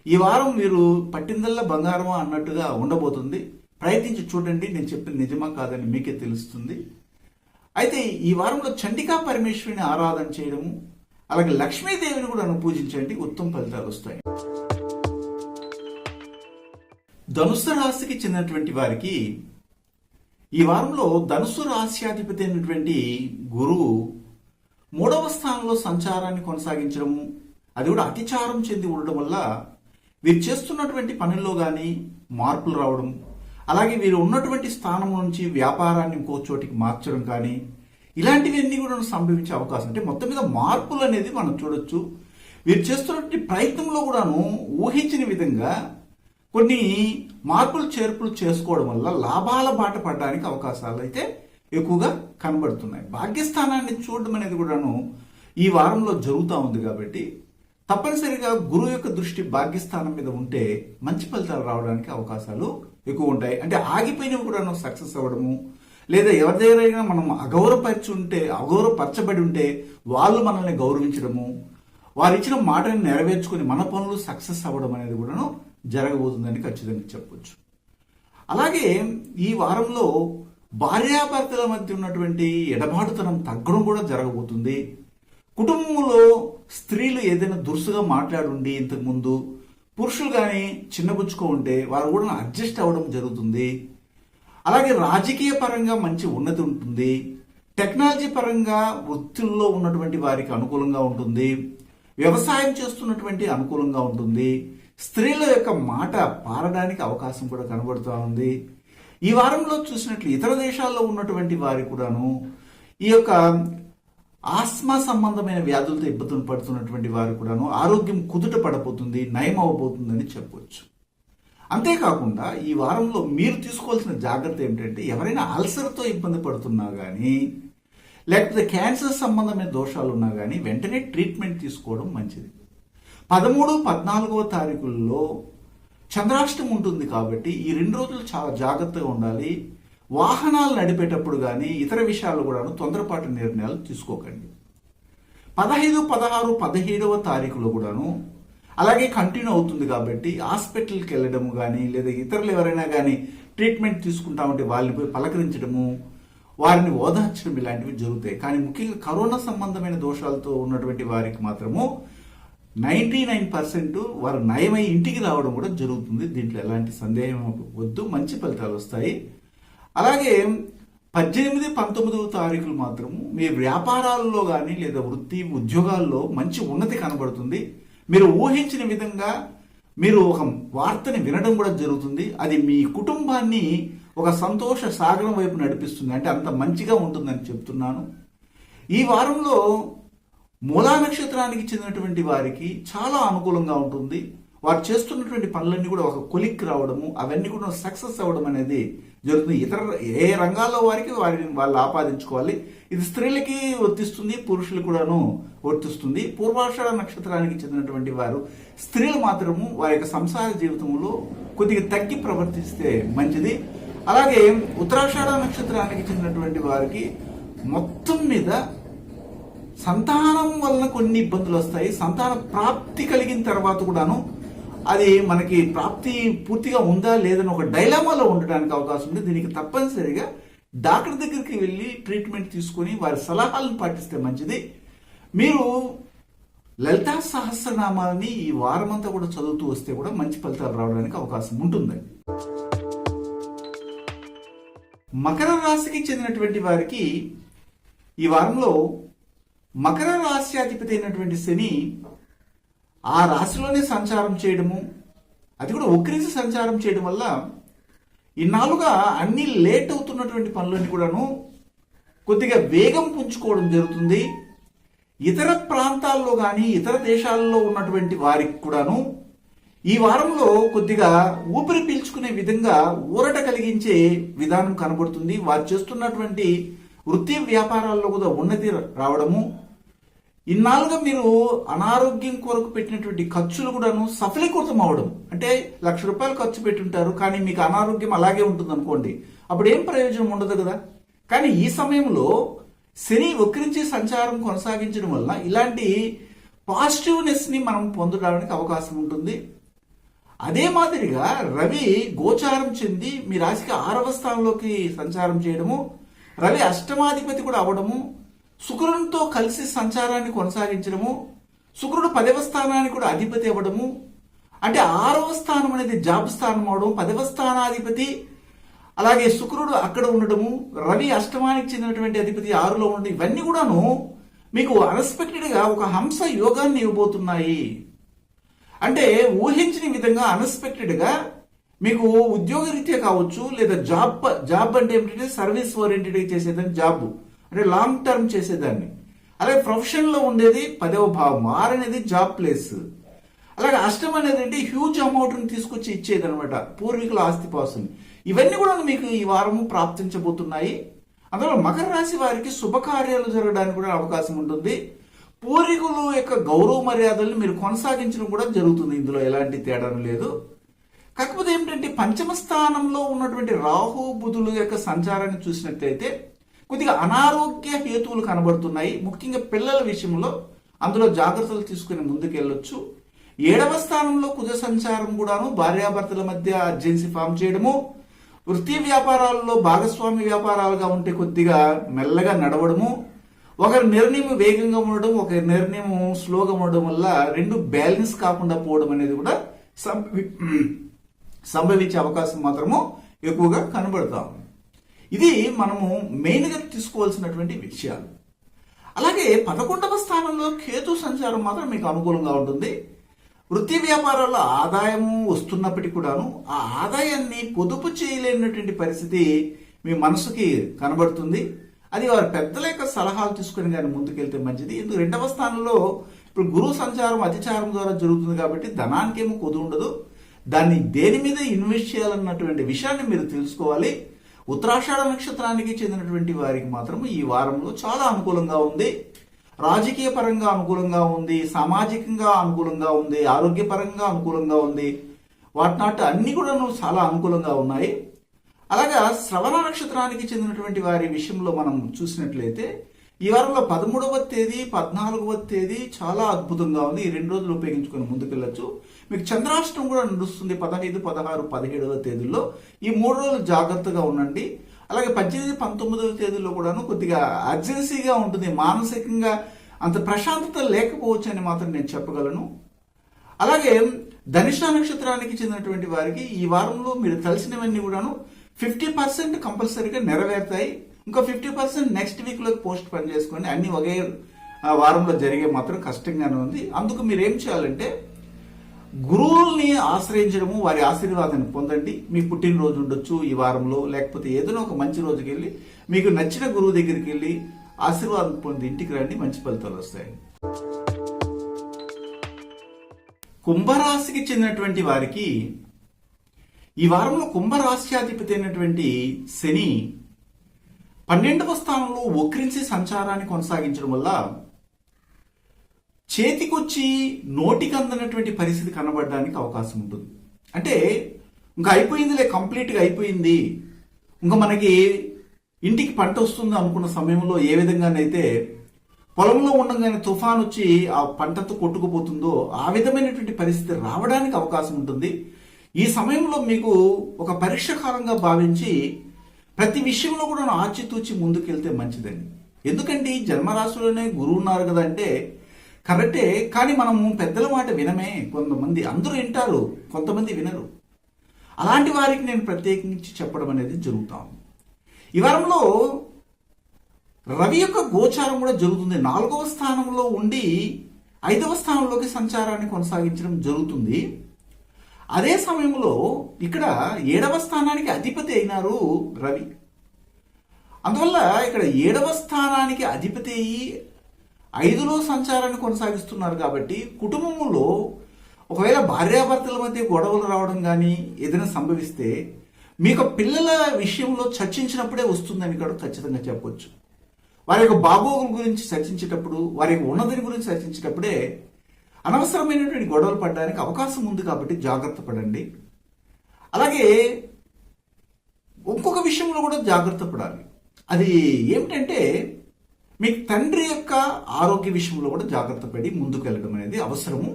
ఈ వారం మీరు పట్టిందల్లా బంగారమా అన్నట్టుగా ఉండబోతుంది. ప్రయత్నించి చూడండి, నేను చెప్పిన నిజమా కాదని మీకే తెలుస్తుంది. అయితే ఈ వారంలో చండికా పరమేశ్వరిని ఆరాధన చేయడము, అలాగే లక్ష్మీదేవిని కూడా పూజించండి, ఉత్తమ ఫలితాలు వస్తాయి. ధనుస్సు రాశికి చెందినటువంటి వారికి ఈ వారంలో ధనుస్సు రాశ్యాధిపతి అయినటువంటి గురువు 3వ స్థానంలో సంచారాన్ని కొనసాగించడము, అది కూడా అతిచారం చెంది ఉండడం వల్ల వీరు చేస్తున్నటువంటి పనుల్లో కానీ మార్పులు రావడం, అలాగే వీరు ఉన్నటువంటి స్థానం నుంచి వ్యాపారాన్ని ఇంకో చోటికి మార్చడం కానీ ఇలాంటివన్నీ కూడా సంభవించే అవకాశం, అంటే మొత్తం మీద మార్పులు అనేది మనం చూడొచ్చు. వీరు చేస్తున్నటువంటి ప్రయత్నంలో కూడాను ఊహించిన విధంగా కొన్ని మార్పులు చేర్పులు చేసుకోవడం వల్ల లాభాల బాట పడడానికి అవకాశాలు అయితే ఎక్కువగా కనబడుతున్నాయి. భాగ్యస్థానాన్ని చూడడం అనేది కూడాను ఈ వారంలో జరుగుతూ ఉంది కాబట్టి తప్పనిసరిగా గురువు యొక్క దృష్టి భాగ్యస్థానం మీద ఉంటే మంచి ఫలితాలు రావడానికి అవకాశాలు ఎక్కువ ఉంటాయి. అంటే ఆగిపోయినవి కూడాను సక్సెస్ అవ్వడము, లేదా ఎవరి దగ్గరైనా మనం అగౌరవపరచబడి ఉంటే వాళ్ళు మనల్ని గౌరవించడము, వారు ఇచ్చిన మాటని నెరవేర్చుకుని మన పనులు సక్సెస్ అవ్వడం అనేది కూడాను జరగబోతుందని ఖచ్చితంగా చెప్పొచ్చు. అలాగే ఈ వారంలో భార్యాభర్తల మధ్య ఉన్నటువంటి ఎడబాటుతనం తగ్గడం కూడా జరగబోతుంది. కుటుంబంలో స్త్రీలు ఏదైనా దురుసుగా మాట్లాడుండి ఇంతకుముందు పురుషులు కానీ చిన్నబుచ్చుకో ఉంటే వారు కూడా అడ్జస్ట్ అవ్వడం జరుగుతుంది. అలాగే రాజకీయ పరంగా మంచి ఉన్నతి ఉంటుంది. టెక్నాలజీ పరంగా వృత్తుల్లో ఉన్నటువంటి వారికి అనుకూలంగా ఉంటుంది. వ్యవసాయం చేస్తున్నటువంటి అనుకూలంగా ఉంటుంది. స్త్రీల యొక్క మాట పారడానికి అవకాశం కూడా కనబడుతూ ఉంది. ఈ వారంలో చూసినట్లు ఇతర దేశాల్లో ఉన్నటువంటి వారి కూడాను ఈ యొక్క ఆస్మా సంబంధమైన వ్యాధులతో ఇబ్బందులు పడుతున్నటువంటి వారు కూడాను ఆరోగ్యం కుదుట పడబోతుంది, నయం అవ్వబోతుందని చెప్పవచ్చు. అంతేకాకుండా ఈ వారంలో మీరు తీసుకోవాల్సిన జాగ్రత్త ఏమిటంటే, ఎవరైనా అల్సర్తో ఇబ్బంది పడుతున్నా కానీ లేకపోతే క్యాన్సర్ సంబంధమైన దోషాలు ఉన్నా కానీ వెంటనే ట్రీట్మెంట్ తీసుకోవడం మంచిది. 13, 14వ తారీఖుల్లో చంద్రాష్టమి ఉంటుంది కాబట్టి ఈ 2 రోజులు చాలా జాగ్రత్తగా ఉండాలి. వాహనాలు నడిపేటప్పుడు కానీ ఇతర విషయాలు కూడా తొందరపాటు నిర్ణయాలు తీసుకోకండి. 15, 16, 17వ తారీఖులో కూడాను అలాగే కంటిన్యూ అవుతుంది కాబట్టి హాస్పిటల్కి వెళ్ళడము కానీ లేదా ఇతరులు ఎవరైనా కానీ ట్రీట్మెంట్ తీసుకుంటా ఉంటే వాళ్ళని పోయి పలకరించడము, వారిని ఓదార్చడం ఇలాంటివి జరుగుతాయి. కానీ ముఖ్యంగా కరోనా సంబంధమైన దోషాలతో ఉన్నటువంటి వారికి మాత్రము 99% వారు నయమై ఇంటికి రావడం కూడా జరుగుతుంది. దీంట్లో ఎలాంటి సందేహం వద్దు, మంచి ఫలితాలు వస్తాయి. అలాగే 18, 19వ తారీఖులు మాత్రము మీ వ్యాపారాల్లో కానీ లేదా వృత్తి ఉద్యోగాల్లో మంచి ఉన్నతి కనబడుతుంది. మీరు ఊహించిన విధంగా మీరు ఒక వార్తని వినడం కూడా జరుగుతుంది. అది మీ కుటుంబాన్ని ఒక సంతోష సాగరం వైపు నడిపిస్తుంది. అంటే అంత మంచిగా ఉంటుందని చెప్తున్నాను. ఈ వారంలో మూలా నక్షత్రానికి చెందినటువంటి వారికి చాలా అనుకూలంగా ఉంటుంది. వారు చేస్తున్నటువంటి పనులన్నీ కూడా ఒక కొలిక్ రావడము, అవన్నీ కూడా సక్సెస్ అవ్వడం అనేది జరుగుతుంది. ఇతర ఏ రంగాల్లో వారికి వాళ్ళు ఆపాదించుకోవాలి. ఇది స్త్రీలకి వర్తిస్తుంది, పురుషులకు కూడాను వర్తిస్తుంది. పూర్వాషాఢ నక్షత్రానికి చెందినటువంటి వారు స్త్రీలు మాత్రము వారి యొక్క సంసార జీవితంలో కొద్దిగా తగ్గి ప్రవర్తిస్తే మంచిది. అలాగే ఉత్తరాషాఢ నక్షత్రానికి చెందినటువంటి వారికి మొత్తం మీద సంతానం వలన కొన్ని ఇబ్బందులు వస్తాయి. సంతాన ప్రాప్తి కలిగిన తర్వాత కూడాను అది మనకి ప్రాప్తి పూర్తిగా ఉందా లేదని ఒక డైలామాలో ఉండడానికి అవకాశం ఉంది. దీనికి తప్పనిసరిగా డాక్టర్ దగ్గరికి వెళ్ళి ట్రీట్మెంట్ తీసుకొని వారి సలహాలను పాటిస్తే మంచిది. మీరు లలితా సహస్రనామాలని ఈ వారమంతా కూడా చదువుతూ వస్తే కూడా మంచి ఫలితాలు రావడానికి అవకాశం ఉంటుంది. మకర రాశికి చెందినటువంటి వారికి ఈ వారంలో మకర రాశ్యాధిపతి అయినటువంటి శని ఆ రాశిలోనే సంచారం చేయడము, అది కూడా వక్రించి సంచారం చేయడం వల్ల ఇన్నాళ్ళుగా అన్ని లేట్ అవుతున్నటువంటి పనులన్నీ కూడాను కొద్దిగా వేగం పుంజుకోవడం జరుగుతుంది. ఇతర ప్రాంతాల్లో కానీ ఇతర దేశాల్లో ఉన్నటువంటి వారికి కూడాను ఈ వారంలో కొద్దిగా ఊపిరి పీల్చుకునే విధంగా ఊరట కలిగించే విధానం కనబడుతుంది. వారు చేస్తున్నటువంటి వృత్తి వ్యాపారాల్లో కూడా ఉన్నతి రావడము, ఇన్నాళ్ళుగా మీరు అనారోగ్యం కొరకు పెట్టినటువంటి ఖర్చులు కూడాను సఫలీకృతం అవడం. అంటే ₹1,00,000 ఖర్చు పెట్టుంటారు, కానీ మీకు అనారోగ్యం అలాగే ఉంటుంది అనుకోండి, అప్పుడు ఏం ప్రయోజనం ఉండదు కదా. కానీ ఈ సమయంలో శని వక్రించి సంచారం కొనసాగించడం వల్ల ఇలాంటి పాజిటివ్నెస్ ని మనం పొందడానికి అవకాశం ఉంటుంది. అదే మాదిరిగా రవి గోచారం చెంది మీ రాశికి 6వ స్థానంలోకి సంచారం చేయడము, రవి అష్టమాధిపతి కూడా అవడము, శుక్రునితో కలిసి సంచారాన్ని కొనసాగించడము, శుక్రుడు 10వ స్థానానికి కూడా అధిపతి అవ్వడము, అంటే 6వ స్థానం అనేది జాబ్ స్థానం అవడం, 10వ స్థానాధిపతి అలాగే శుక్రుడు అక్కడ ఉండడము, రవి అష్టమానికి చెందినటువంటి అధిపతి 6లో ఉండడం, ఇవన్నీ కూడాను మీకు అన్ఎక్స్పెక్టెడ్ గా ఒక హంస యోగాన్ని ఇవ్వబోతున్నాయి. అంటే ఊహించిన విధంగా అన్ఎక్స్పెక్టెడ్ గా మీకు ఉద్యోగ రీత్యా కావచ్చు, లేదా జాబ్ అంటే ఏమిటంటే సర్వీస్ ఓరియంటెడ్ చేసేదాన్ని జాబ్ అంటే లాంగ్ టర్మ్ చేసేదాన్ని. అలాగే ప్రొఫెషన్ లో ఉండేది 10వ భావం, 6 అనేది జాబ్ ప్లేస్. అలాగే అష్టం అనేది అంటే హ్యూజ్ అమౌంట్ ని తీసుకొచ్చి ఇచ్చేది అనమాట, పూర్వీకుల ఆస్తిపాస్తుని. ఇవన్నీ కూడా మీకు ఈ వారము ప్రాప్తించబోతున్నాయి. అందులో మకర రాశి వారికి శుభకార్యాలు జరగడానికి కూడా అవకాశం ఉంటుంది. పూర్వీకుల యొక్క గౌరవ మర్యాదల్ని మీరు కొనసాగించడం కూడా జరుగుతుంది, ఇందులో ఎలాంటి తేడా లేదు. కాకపోతే ఏమిటంటే పంచమ స్థానంలో ఉన్నటువంటి రాహు బుధుల యొక్క సంచారాన్ని చూసినట్లయితే కొద్దిగా అనారోగ్య హేతువులు కనబడుతున్నాయి. ముఖ్యంగా పిల్లల విషయంలో అందులో జాగ్రత్తలు తీసుకుని ముందుకెళ్ళొచ్చు. 7వ స్థానంలో కుజ సంచారం కూడాను భార్యాభర్తల మధ్య అర్జెన్సీ ఫామ్ చేయడము, వృత్తి వ్యాపారాల్లో భాగస్వామి వ్యాపారాలుగా ఉంటే కొద్దిగా మెల్లగా నడవడము, ఒకరి నిర్ణయం వేగంగా ఉండడం, ఒకరి నిర్ణయం స్లోగా ఉండడం వల్ల రెండు బ్యాలెన్స్ కాకుండా పోవడం అనేది కూడా సంభవించే అవకాశం మాత్రము ఎక్కువగా కనబడతాం. ఇది మనము మెయిన్గా తీసుకోవాల్సినటువంటి విషయాలు. అలాగే 11వ స్థానంలో కేతు సంచారం మాత్రం మీకు అనుకూలంగా ఉంటుంది. వృత్తి వ్యాపారాల్లో ఆదాయము వస్తున్నప్పటికీ కూడాను ఆ ఆదాయాన్ని పొదుపు చేయలేనటువంటి పరిస్థితి మీ మనసుకి కనబడుతుంది. అది వారి పెద్దల యొక్క సలహాలు తీసుకుని కానీ ముందుకెళ్తే మంచిది. ఎందుకు 2వ స్థానంలో ఇప్పుడు గురువు సంచారం అతిచారం ద్వారా జరుగుతుంది కాబట్టి ధనానికి ఏమో కొద్దు ఉండదు. దాన్ని దేని మీద ఇన్వెస్ట్ చేయాలన్నటువంటి విషయాన్ని మీరు తెలుసుకోవాలి. ఉత్తరాషాఢ నక్షత్రానికి చెందినటువంటి వారికి మాత్రం ఈ వారంలో చాలా అనుకూలంగా ఉంది. రాజకీయ పరంగా అనుకూలంగా ఉంది, సామాజికంగా అనుకూలంగా ఉంది, ఆరోగ్యపరంగా అనుకూలంగా ఉంది. వాటినాటి అన్ని కూడా చాలా అనుకూలంగా ఉన్నాయి. అలాగా శ్రవణ నక్షత్రానికి చెందినటువంటి వారి విషయంలో మనం చూసినట్లయితే ఈ వారంలో 13వ తేదీ 14వ తేదీ చాలా అద్భుతంగా ఉంది. ఈ 2 రోజులు ఉపయోగించుకొని ముందుకెళ్ళొచ్చు. మీకు చంద్రాష్టం కూడా నడుస్తుంది 15, 16, 17వ తేదీల్లో. ఈ 3 రోజులు జాగ్రత్తగా ఉండండి. అలాగే 18, 19వ తేదీలో కూడాను కొద్దిగా అర్జెన్సీగా ఉంటుంది. మానసికంగా అంత ప్రశాంతత లేకపోవచ్చు అని మాత్రం నేను చెప్పగలను. అలాగే ధనిష్ట నక్షత్రానికి చెందినటువంటి వారికి ఈ వారంలో మీరు కలిసినవన్నీ కూడాను 50% కంపల్సరీగా నెరవేరుతాయి. ఇంకో 50% నెక్స్ట్ వీక్ లోకి పోస్ట్ పని చేసుకోండి. అన్ని ఒకే వారంలో జరిగే మాత్రం కష్టంగానే ఉంది. అందుకు మీరు ఏం చేయాలంటే గురువుల్ని ఆశ్రయించడము, వారి ఆశీర్వాదాన్ని పొందండి. మీ పుట్టినరోజు ఉండొచ్చు ఈ వారంలో, లేకపోతే ఏదైనా ఒక మంచి రోజుకి వెళ్ళి మీకు నచ్చిన గురువు దగ్గరికి వెళ్ళి ఆశీర్వాదం పొంది ఇంటికి రండి, మంచి ఫలితాలు వస్తాయి. కుంభరాశికి చెందినటువంటి వారికి ఈ వారంలో కుంభరాశ్యాధిపతి అయినటువంటి శని 12వ స్థానంలో వక్రించి సంచారాన్ని కొనసాగించడం వల్ల చేతికొచ్చి నోటికి అందనటువంటి పరిస్థితి కనబడడానికి అవకాశం ఉంటుంది. అంటే ఇంకా అయిపోయిందిలే, కంప్లీట్గా అయిపోయింది, ఇంకా మనకి ఇంటికి పంట వస్తుంది అనుకున్న సమయంలో ఏ విధంగానైతే పొలంలో ఉండగానే తుఫాన్ వచ్చి ఆ పంటతో కొట్టుకుపోతుందో ఆ విధమైనటువంటి పరిస్థితి రావడానికి అవకాశం ఉంటుంది. ఈ సమయంలో మీకు ఒక పరీక్ష కాలంగా భావించి ప్రతి విషయంలో కూడా ఆచితూచి ముందుకెళ్తే మంచిదండి. ఎందుకంటే ఈ జన్మరాశిలోనే గురువు ఉన్నారు కదా అంటే కరెక్టే, కానీ మనము పెద్దల మాట వినమే. కొంతమంది అందరూ వింటారు, కొంతమంది వినరు. అలాంటి వారికి నేను ప్రత్యేకించి చెప్పడం అనేది జరుగుతాం. ఈ వారంలో రవి యొక్క గోచారం కూడా జరుగుతుంది. 4వ స్థానంలో ఉండి 5వ స్థానంలోకి సంచారాన్ని కొనసాగించడం జరుగుతుంది. అదే సమయంలో ఇక్కడ 7వ స్థానానికి అధిపతి అయినారు రవి. అందువల్ల ఇక్కడ 7వ స్థానానికి అధిపతి అయ్యి 5లో సంచారాన్ని కొనసాగిస్తున్నారు కాబట్టి కుటుంబంలో ఒకవేళ భార్యాభర్తల మధ్య గొడవలు రావడం కానీ ఏదైనా సంభవిస్తే మీకు పిల్లల విషయంలో చర్చించినప్పుడే వస్తుందని కూడా ఖచ్చితంగా చెప్పొచ్చు. వారి యొక్క బాగోగుల గురించి చర్చించేటప్పుడు, వారి యొక్క ఉన్నతిని గురించి చర్చించేటప్పుడే అనవసరమైనటువంటి గొడవలు పడడానికి అవకాశం ఉంది కాబట్టి జాగ్రత్త పడండి. అలాగే ఇంకొక విషయంలో కూడా జాగ్రత్త పడాలి. అది ఏమిటంటే మీకు తండ్రి యొక్క ఆరోగ్య విషయంలో కూడా జాగ్రత్త పడి ముందుకు వెళ్ళడం అనేది అవసరము.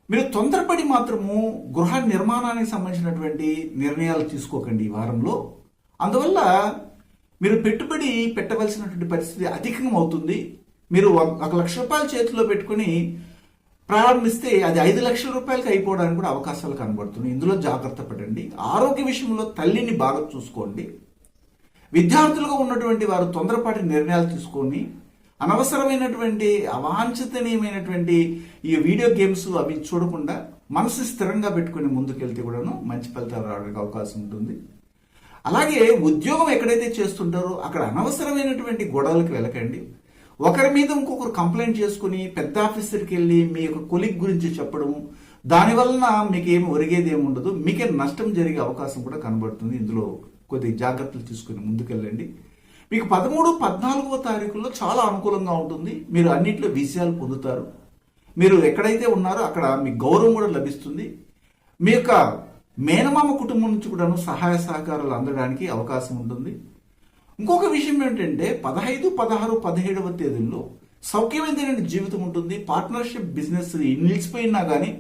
మీరు తొందరపడి మాత్రము గృహ నిర్మాణానికి సంబంధించినటువంటి నిర్ణయాలు తీసుకోకండి ఈ వారంలో. అందువల్ల మీరు పెట్టుబడి పెట్టవలసినటువంటి పరిస్థితి అధికంగా అవుతుంది. మీరు 1 లక్ష రూపాయలు చేతిలో పెట్టుకుని ప్రారంభిస్తే అది 5 లక్షల రూపాయలకి అయిపోవడానికి కూడా అవకాశాలు కనబడుతున్నాయి. ఇందులో జాగ్రత్త పడండి. ఆరోగ్య విషయంలో తల్లిని బాగా చూసుకోండి. విద్యార్థులుగా ఉన్నటువంటి వారు తొందరపాటి నిర్ణయాలు తీసుకొని అనవసరమైనటువంటి అవాంఛనీయమైనటువంటి ఈ వీడియో గేమ్స్ అవి చూడకుండా మనసు స్థిరంగా పెట్టుకుని ముందుకెళ్తే కూడాను మంచి ఫలితాలు రావడానికి అవకాశం ఉంటుంది. అలాగే ఉద్యోగం ఎక్కడైతే చేస్తుంటారో అక్కడ అనవసరమైనటువంటి గొడవలకు వెళ్ళకండి. ఒకరి మీద ఇంకొకరు కంప్లైంట్ చేసుకుని పెద్ద ఆఫీసర్కి వెళ్ళి మీ యొక్క కొలీగ్ గురించి చెప్పడము, దానివలన మీకేమి ఒరిగేది ఏమి ఉండదు, మీకే నష్టం జరిగే అవకాశం కూడా కనబడుతుంది. ఇందులో కొద్ది జాగ్రత్తలు తీసుకుని ముందుకెళ్ళండి. మీకు 13, 14వ తారీఖుల్లో చాలా అనుకూలంగా ఉంటుంది. మీరు అన్నింటిలో విజయాలు పొందుతారు. మీరు ఎక్కడైతే ఉన్నారో అక్కడ మీకు గౌరవం కూడా లభిస్తుంది. మీ యొక్క మేనమామ కుటుంబం నుంచి కూడాను సహాయ సహకారాలు అందడానికి అవకాశం ఉంటుంది. ఇంకొక విషయం ఏంటంటే 15, 16, 17వ తేదీల్లో సౌఖ్యమైనటువంటి జీవితం ఉంటుంది. పార్ట్నర్షిప్ బిజినెస్ నిలిచిపోయినా కానీ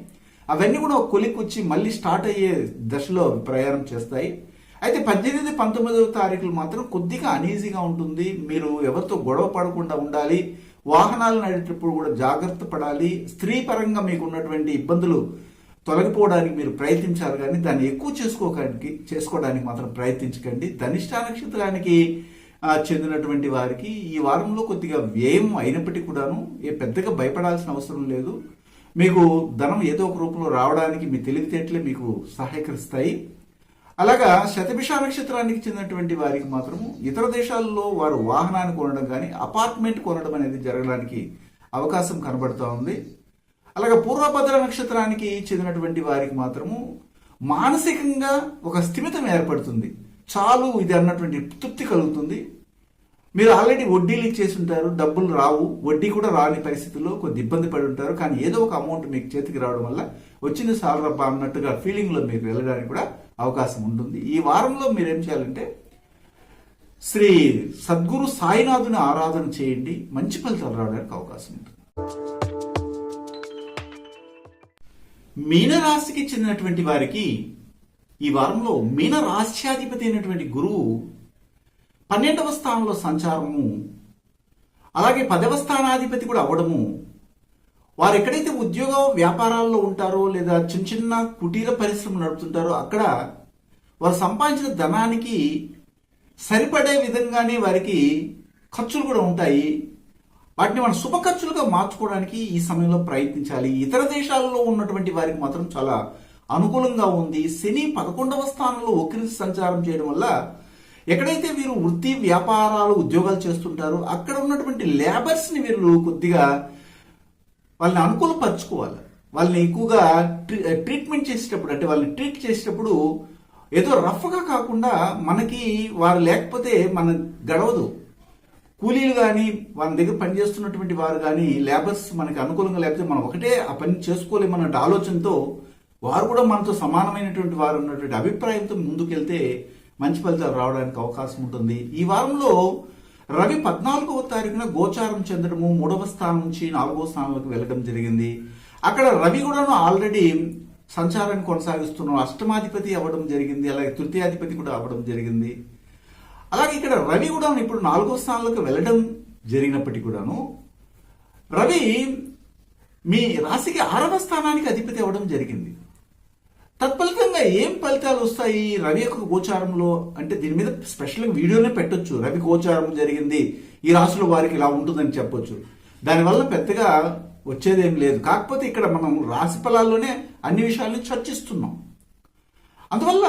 అవన్నీ కూడా ఒక కొలిక్కి వచ్చి మళ్ళీ స్టార్ట్ అయ్యే దశలో ప్రయాణం చేస్తాయి. అయితే 18, 19వ తారీఖులు మాత్రం కొద్దిగా అనీజీగా ఉంటుంది. మీరు ఎవరితో గొడవ పడకుండా ఉండాలి. వాహనాలు నడిపేటప్పుడు కూడా జాగ్రత్త పడాలి. స్త్రీ పరంగా మీకు ఉన్నటువంటి ఇబ్బందులు తొలగిపోవడానికి మీరు ప్రయత్నించాలి, కానీ దాన్ని ఎక్కువ చేసుకోవడానికి మాత్రం ప్రయత్నించకండి. ధనిష్ట నక్షత్రానికి చెందినటువంటి వారికి ఈ వారంలో కొద్దిగా వ్యయం అయినప్పటికీ కూడాను పెద్దగా భయపడాల్సిన అవసరం లేదు. మీకు ధనం ఏదో ఒక రూపంలో రావడానికి మీ తెలివితేటలే మీకు సహాయకరిస్తాయి. అలాగా శతభిష నక్షత్రానికి చెందినటువంటి వారికి మాత్రము ఇతర దేశాల్లో వారు వాహనాన్ని కొనడం కానీ అపార్ట్మెంట్ కొనడం అనేది జరగడానికి అవకాశం కనబడుతూ ఉంది. అలాగే పూర్వభద్ర నక్షత్రానికి చెందినటువంటి వారికి మాత్రము మానసికంగా ఒక స్థిమితం ఏర్పడుతుంది. చాలు ఇది అన్నటువంటి తృప్తి కలుగుతుంది. మీరు ఆల్రెడీ వడ్డీలు ఇచ్చేసి ఉంటారు, డబ్బులు రావు, వడ్డీ కూడా రాని పరిస్థితుల్లో కొద్ది ఇబ్బంది పడి ఉంటారు. కానీ ఏదో ఒక అమౌంట్ మీకు చేతికి రావడం వల్ల వచ్చింది సాలరబ్బా అన్నట్టుగా ఫీలింగ్లో మీకు వెళ్ళడానికి కూడా అవకాశం ఉంటుంది. ఈ వారంలో మీరేం చేయాలంటే శ్రీ సద్గురు సాయినాథుని ఆరాధన చేయండి. మంచి ఫలితాలు రావడానికి అవకాశం ఉంటుంది. మీనరాశికి చెందినటువంటి వారికి ఈ వారంలో మీనరాశ్యాధిపతి అయినటువంటి గురువు 12వ స్థానంలో సంచారము, అలాగే 10వ స్థానాధిపతి కూడా అవ్వడము, వారు ఎక్కడైతే ఉద్యోగ వ్యాపారాల్లో ఉంటారో లేదా చిన్న చిన్న కుటీర పరిశ్రమలు నడుపుతుంటారో అక్కడ వారు సంపాదించిన ధనానికి సరిపడే విధంగానే వారికి ఖర్చులు కూడా ఉంటాయి. వాటిని మనం శుభ ఖర్చులుగా మార్చుకోవడానికి ఈ సమయంలో ప్రయత్నించాలి. ఇతర దేశాల్లో ఉన్నటువంటి వారికి మాత్రం చాలా అనుకూలంగా ఉంది. శని 11వ స్థానంలో వక్రించి సంచారం చేయడం వల్ల ఎక్కడైతే వీరు వృత్తి వ్యాపారాలు ఉద్యోగాలు చేస్తుంటారో అక్కడ ఉన్నటువంటి లేబర్స్ని వీరు కొద్దిగా వాళ్ళని అనుకూలపరచుకోవాలి. వాళ్ళని ఎక్కువగా ట్రీట్మెంట్ చేసేటప్పుడు, అంటే వాళ్ళని ట్రీట్ చేసేటప్పుడు ఏదో రఫ్గా కాకుండా, మనకి వారు లేకపోతే మన గడవదు. కూలీలు కానీ, వాళ్ళ దగ్గర పనిచేస్తున్నటువంటి వారు కానీ, లేబర్స్ మనకి అనుకూలంగా లేకపోతే మనం ఒకటే ఆ పని చేసుకోలేమన్న ఆలోచనతో వారు కూడా మనతో సమానమైనటువంటి వారు ఉన్నటువంటి అభిప్రాయంతో ముందుకెళ్తే మంచి ఫలితాలు రావడానికి అవకాశం ఉంటుంది. ఈ వారంలో రవి 14వ తారీఖున గోచారం చెందడము, 3వ స్థానం నుంచి 4వ స్థానంలోకి వెళ్ళడం జరిగింది. అక్కడ రవి కూడాను ఆల్రెడీ సంచారాన్ని కొనసాగిస్తున్నాం, అష్టమాధిపతి అవ్వడం జరిగింది, అలాగే తృతీయాధిపతి కూడా అవ్వడం జరిగింది. అలాగే ఇక్కడ రవి కూడా ఇప్పుడు 4వ స్థానంలోకి వెళ్ళడం జరిగినప్పటికీ కూడాను రవి మీ రాశికి 6వ స్థానానికి అధిపతి అవ్వడం జరిగింది. తత్ఫలితంగా ఏం ఫలితాలు వస్తాయి రవి యొక్క గోచారంలో అంటే, దీని మీద స్పెషల్గా వీడియోనే పెట్టొచ్చు. రవి గోచారం జరిగింది, ఈ రాశిలో వారికి ఇలా ఉంటుందని చెప్పొచ్చు. దానివల్ల పెద్దగా వచ్చేదేం లేదు. కాకపోతే ఇక్కడ మనం రాశి ఫలాల్లోనే అన్ని విషయాలను చర్చిస్తున్నాం. అందువల్ల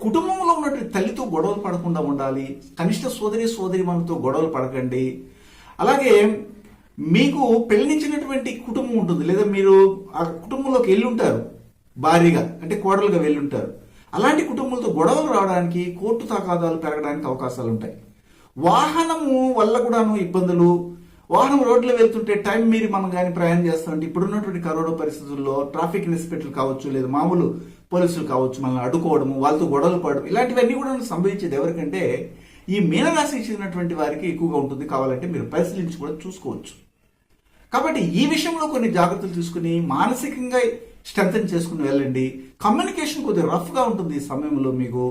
కుటుంబంలో ఉన్నటువంటి తల్లితో గొడవలు పడకుండా ఉండాలి. కనిష్ట సోదరి మనతో గొడవలు పడకండి. అలాగే మీకు పెళ్లించినటువంటి కుటుంబం ఉంటుంది, లేదా మీరు ఆ కుటుంబంలోకి వెళ్ళి ఉంటారు, భారీగా అంటే కోడలుగా వెళ్ళుంటారు. అలాంటి కుటుంబంతో గొడవలు రావడానికి, కోర్టు తగాదాలు పెరగడానికి అవకాశాలు ఉంటాయి. వాహనము వల్ల కూడాను ఇబ్బందులు. వాహనం రోడ్లో వెళ్తుంటే టైం మీరి మనం కానీ ప్రయాణం చేస్తామంటే, ఇప్పుడున్నటువంటి కరోనా పరిస్థితుల్లో ట్రాఫిక్ ఇన్స్పెక్టర్లు కావచ్చు, లేదా మామూలు పోలీసులు కావచ్చు, మనల్ని అడ్డుకోవడము, వాళ్ళతో గొడవలు పడడం, ఇలాంటివన్నీ కూడా సంభవించేది ఎవరికంటే ఈ మీనరాశికి చెందినటువంటి వారికి ఎక్కువగా ఉంటుంది. కావాలంటే మీరు పరిశీలించి కూడా చూసుకోవచ్చు. కాబట్టి ఈ విషయంలో కొన్ని జాగ్రత్తలు తీసుకుని మానసికంగా స్ట్రెంథన్ చేసుకుని వెళ్ళండి. కమ్యూనికేషన్ కొద్దిగా రఫ్గా ఉంటుంది ఈ సమయంలో. మీకు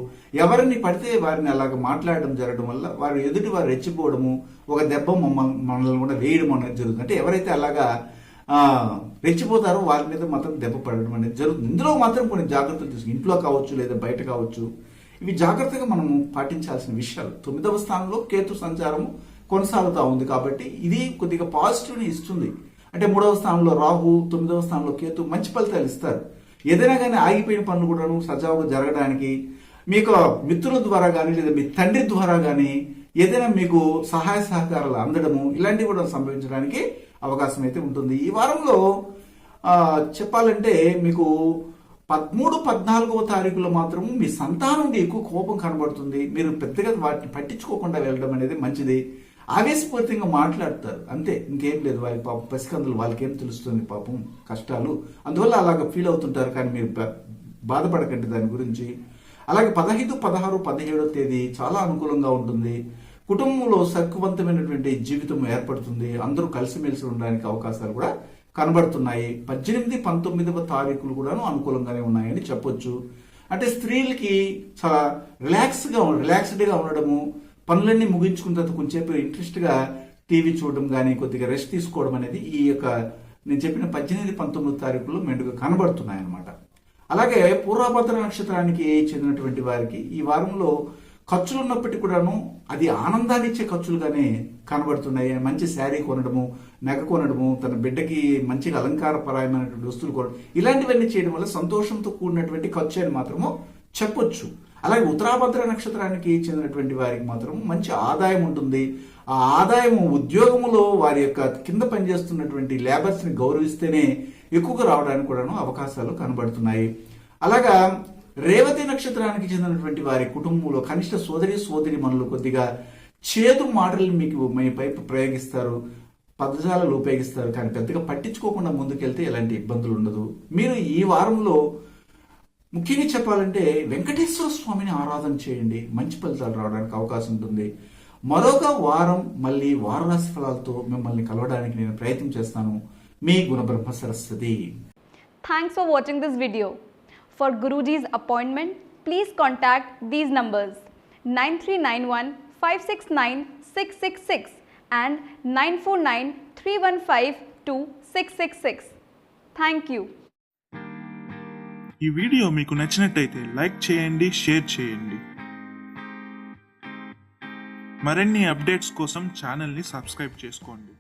ఎవరిని పడితే వారిని అలాగ మాట్లాడడం జరగడం వల్ల వారు ఎదుటి వారు రెచ్చిపోవడము, ఒక దెబ్బ మనల్ని కూడా వేయడం అనేది జరుగుతుంది. అంటే ఎవరైతే అలాగా రెచ్చిపోతారో వారి మీద మాత్రం దెబ్బ పడడం అనేది జరుగుతుంది. ఇందులో మాత్రం కొన్ని జాగ్రత్తలు తీసుకుని, ఇంట్లో కావచ్చు లేదా బయట కావచ్చు, ఇవి జాగ్రత్తగా మనము పాటించాల్సిన విషయాలు. 9వ స్థానంలో కేతు సంచారము కొనసాగుతూ ఉంది కాబట్టి ఇది కొద్దిగా పాజిటివ్ని ఇస్తుంది. అంటే 3వ స్థానంలో రాహు, 9వ స్థానంలో కేతు మంచి ఫలితాలు ఇస్తారు. ఏదైనా కానీ ఆగిపోయిన పనులు కూడాను సజావుగా జరగడానికి, మీకు మిత్రుల ద్వారా కానీ లేదా మీ తండ్రి ద్వారా కానీ ఏదైనా మీకు సహాయ సహకారాలు అందడము, ఇలాంటివి కూడా సంభవించడానికి అవకాశం అయితే ఉంటుంది. ఈ వారంలో చెప్పాలంటే మీకు 13, 14వ తారీఖులో మాత్రం మీ సంతానం నుండి ఎక్కువ కోపం కనబడుతుంది. మీరు పెద్దగా వాటిని పట్టించుకోకుండా వెళ్ళడం అనేది మంచిది. ఆవేశపూరితంగా మాట్లాడతారు అంతే, ఇంకేం లేదు. వాళ్ళ పాపం పసికందులు, వాళ్ళకేం తెలుస్తుంది పాపం కష్టాలు, అందువల్ల అలాగ ఫీల్ అవుతుంటారు. కానీ మీరు బాధపడకండి దాని గురించి. అలాగే 15, 16, 17వ తేదీ చాలా అనుకూలంగా ఉంటుంది. కుటుంబంలో సక్కువంతమైనటువంటి జీవితం ఏర్పడుతుంది. అందరూ కలిసిమెలిసి ఉండడానికి అవకాశాలు కూడా కనబడుతున్నాయి. 18, 19వ తారీఖులు కూడాను అనుకూలంగానే ఉన్నాయని చెప్పొచ్చు. అంటే స్త్రీలకి చాలా రిలాక్స్డ్గా ఉండడము, పనులన్నీ ముగించుకున్న తర్వాత కొంచెంసేపు ఇంట్రెస్ట్గా టీవీ చూడడం కానీ, కొద్దిగా రెస్ట్ తీసుకోవడం అనేది ఈ యొక్క నేను చెప్పిన 18, 19 తారీఖుల్లో మెండుగా కనబడుతున్నాయి అన్నమాట. అలాగే పూర్వభద్ర నక్షత్రానికి చెందినటువంటి వారికి ఈ వారంలో ఖర్చులు ఉన్నప్పటికీ కూడాను అది ఆనందాన్ని ఇచ్చే ఖర్చులుగానే కనబడుతున్నాయి. మంచి శారీ కొనడము, నగ కొనడము, తన బిడ్డకి మంచిగా అలంకారపరమైనటువంటి వస్తువులు కొనడం, ఇలాంటివన్నీ చేయడం వల్ల సంతోషంతో కూడినటువంటి ఖర్చు అని మాత్రము చెప్పొచ్చు. అలాగే ఉత్తరాభద్ర నక్షత్రానికి చెందినటువంటి వారికి మాత్రం మంచి ఆదాయం ఉంటుంది. ఆ ఆదాయం ఉద్యోగములో వారి యొక్క కింద పనిచేస్తున్నటువంటి లేబర్స్ని గౌరవిస్తేనే ఎక్కువగా రావడానికి కూడాను అవకాశాలు కనబడుతున్నాయి. అలాగా రేవతి నక్షత్రానికి చెందినటువంటి వారి కుటుంబంలో కనిష్ట సోదరి మనులు కొద్దిగా చేదు మాటలు మీకు మీపై ప్రయోగిస్తారు, పదజాలాలు ఉపయోగిస్తారు. కానీ పెద్దగా పట్టించుకోకుండా ముందుకెళ్తే ఎలాంటి ఇబ్బందులు ఉండదు. మీరు ఈ వారంలో ముఖ్యంగా చెప్పాలంటే వెంకటేశ్వర స్వామిని ఆరాధన చేయండి, మంచి ఫలితాలు రావడానికి అవకాశం ఉంటుంది. మరొక వారం మళ్ళీ వారరాశి ఫలాలతో మిమ్మల్ని కలవడానికి నేను ప్రయత్నం చేస్తాను. మీ Gunabrahma Saraswati. Thanks for watching this video. For Guruji's appointment, please contact these numbers 9391 569 666 and 949 315 2666. Thank you. ఈ వీడియో మీకు నచ్చినట్టయితే లైక్ చేయండి, షేర్ చేయండి. మరిన్ని అప్డేట్స్ కోసం ఛానల్ని సబ్స్క్రైబ్ చేసుకోండి.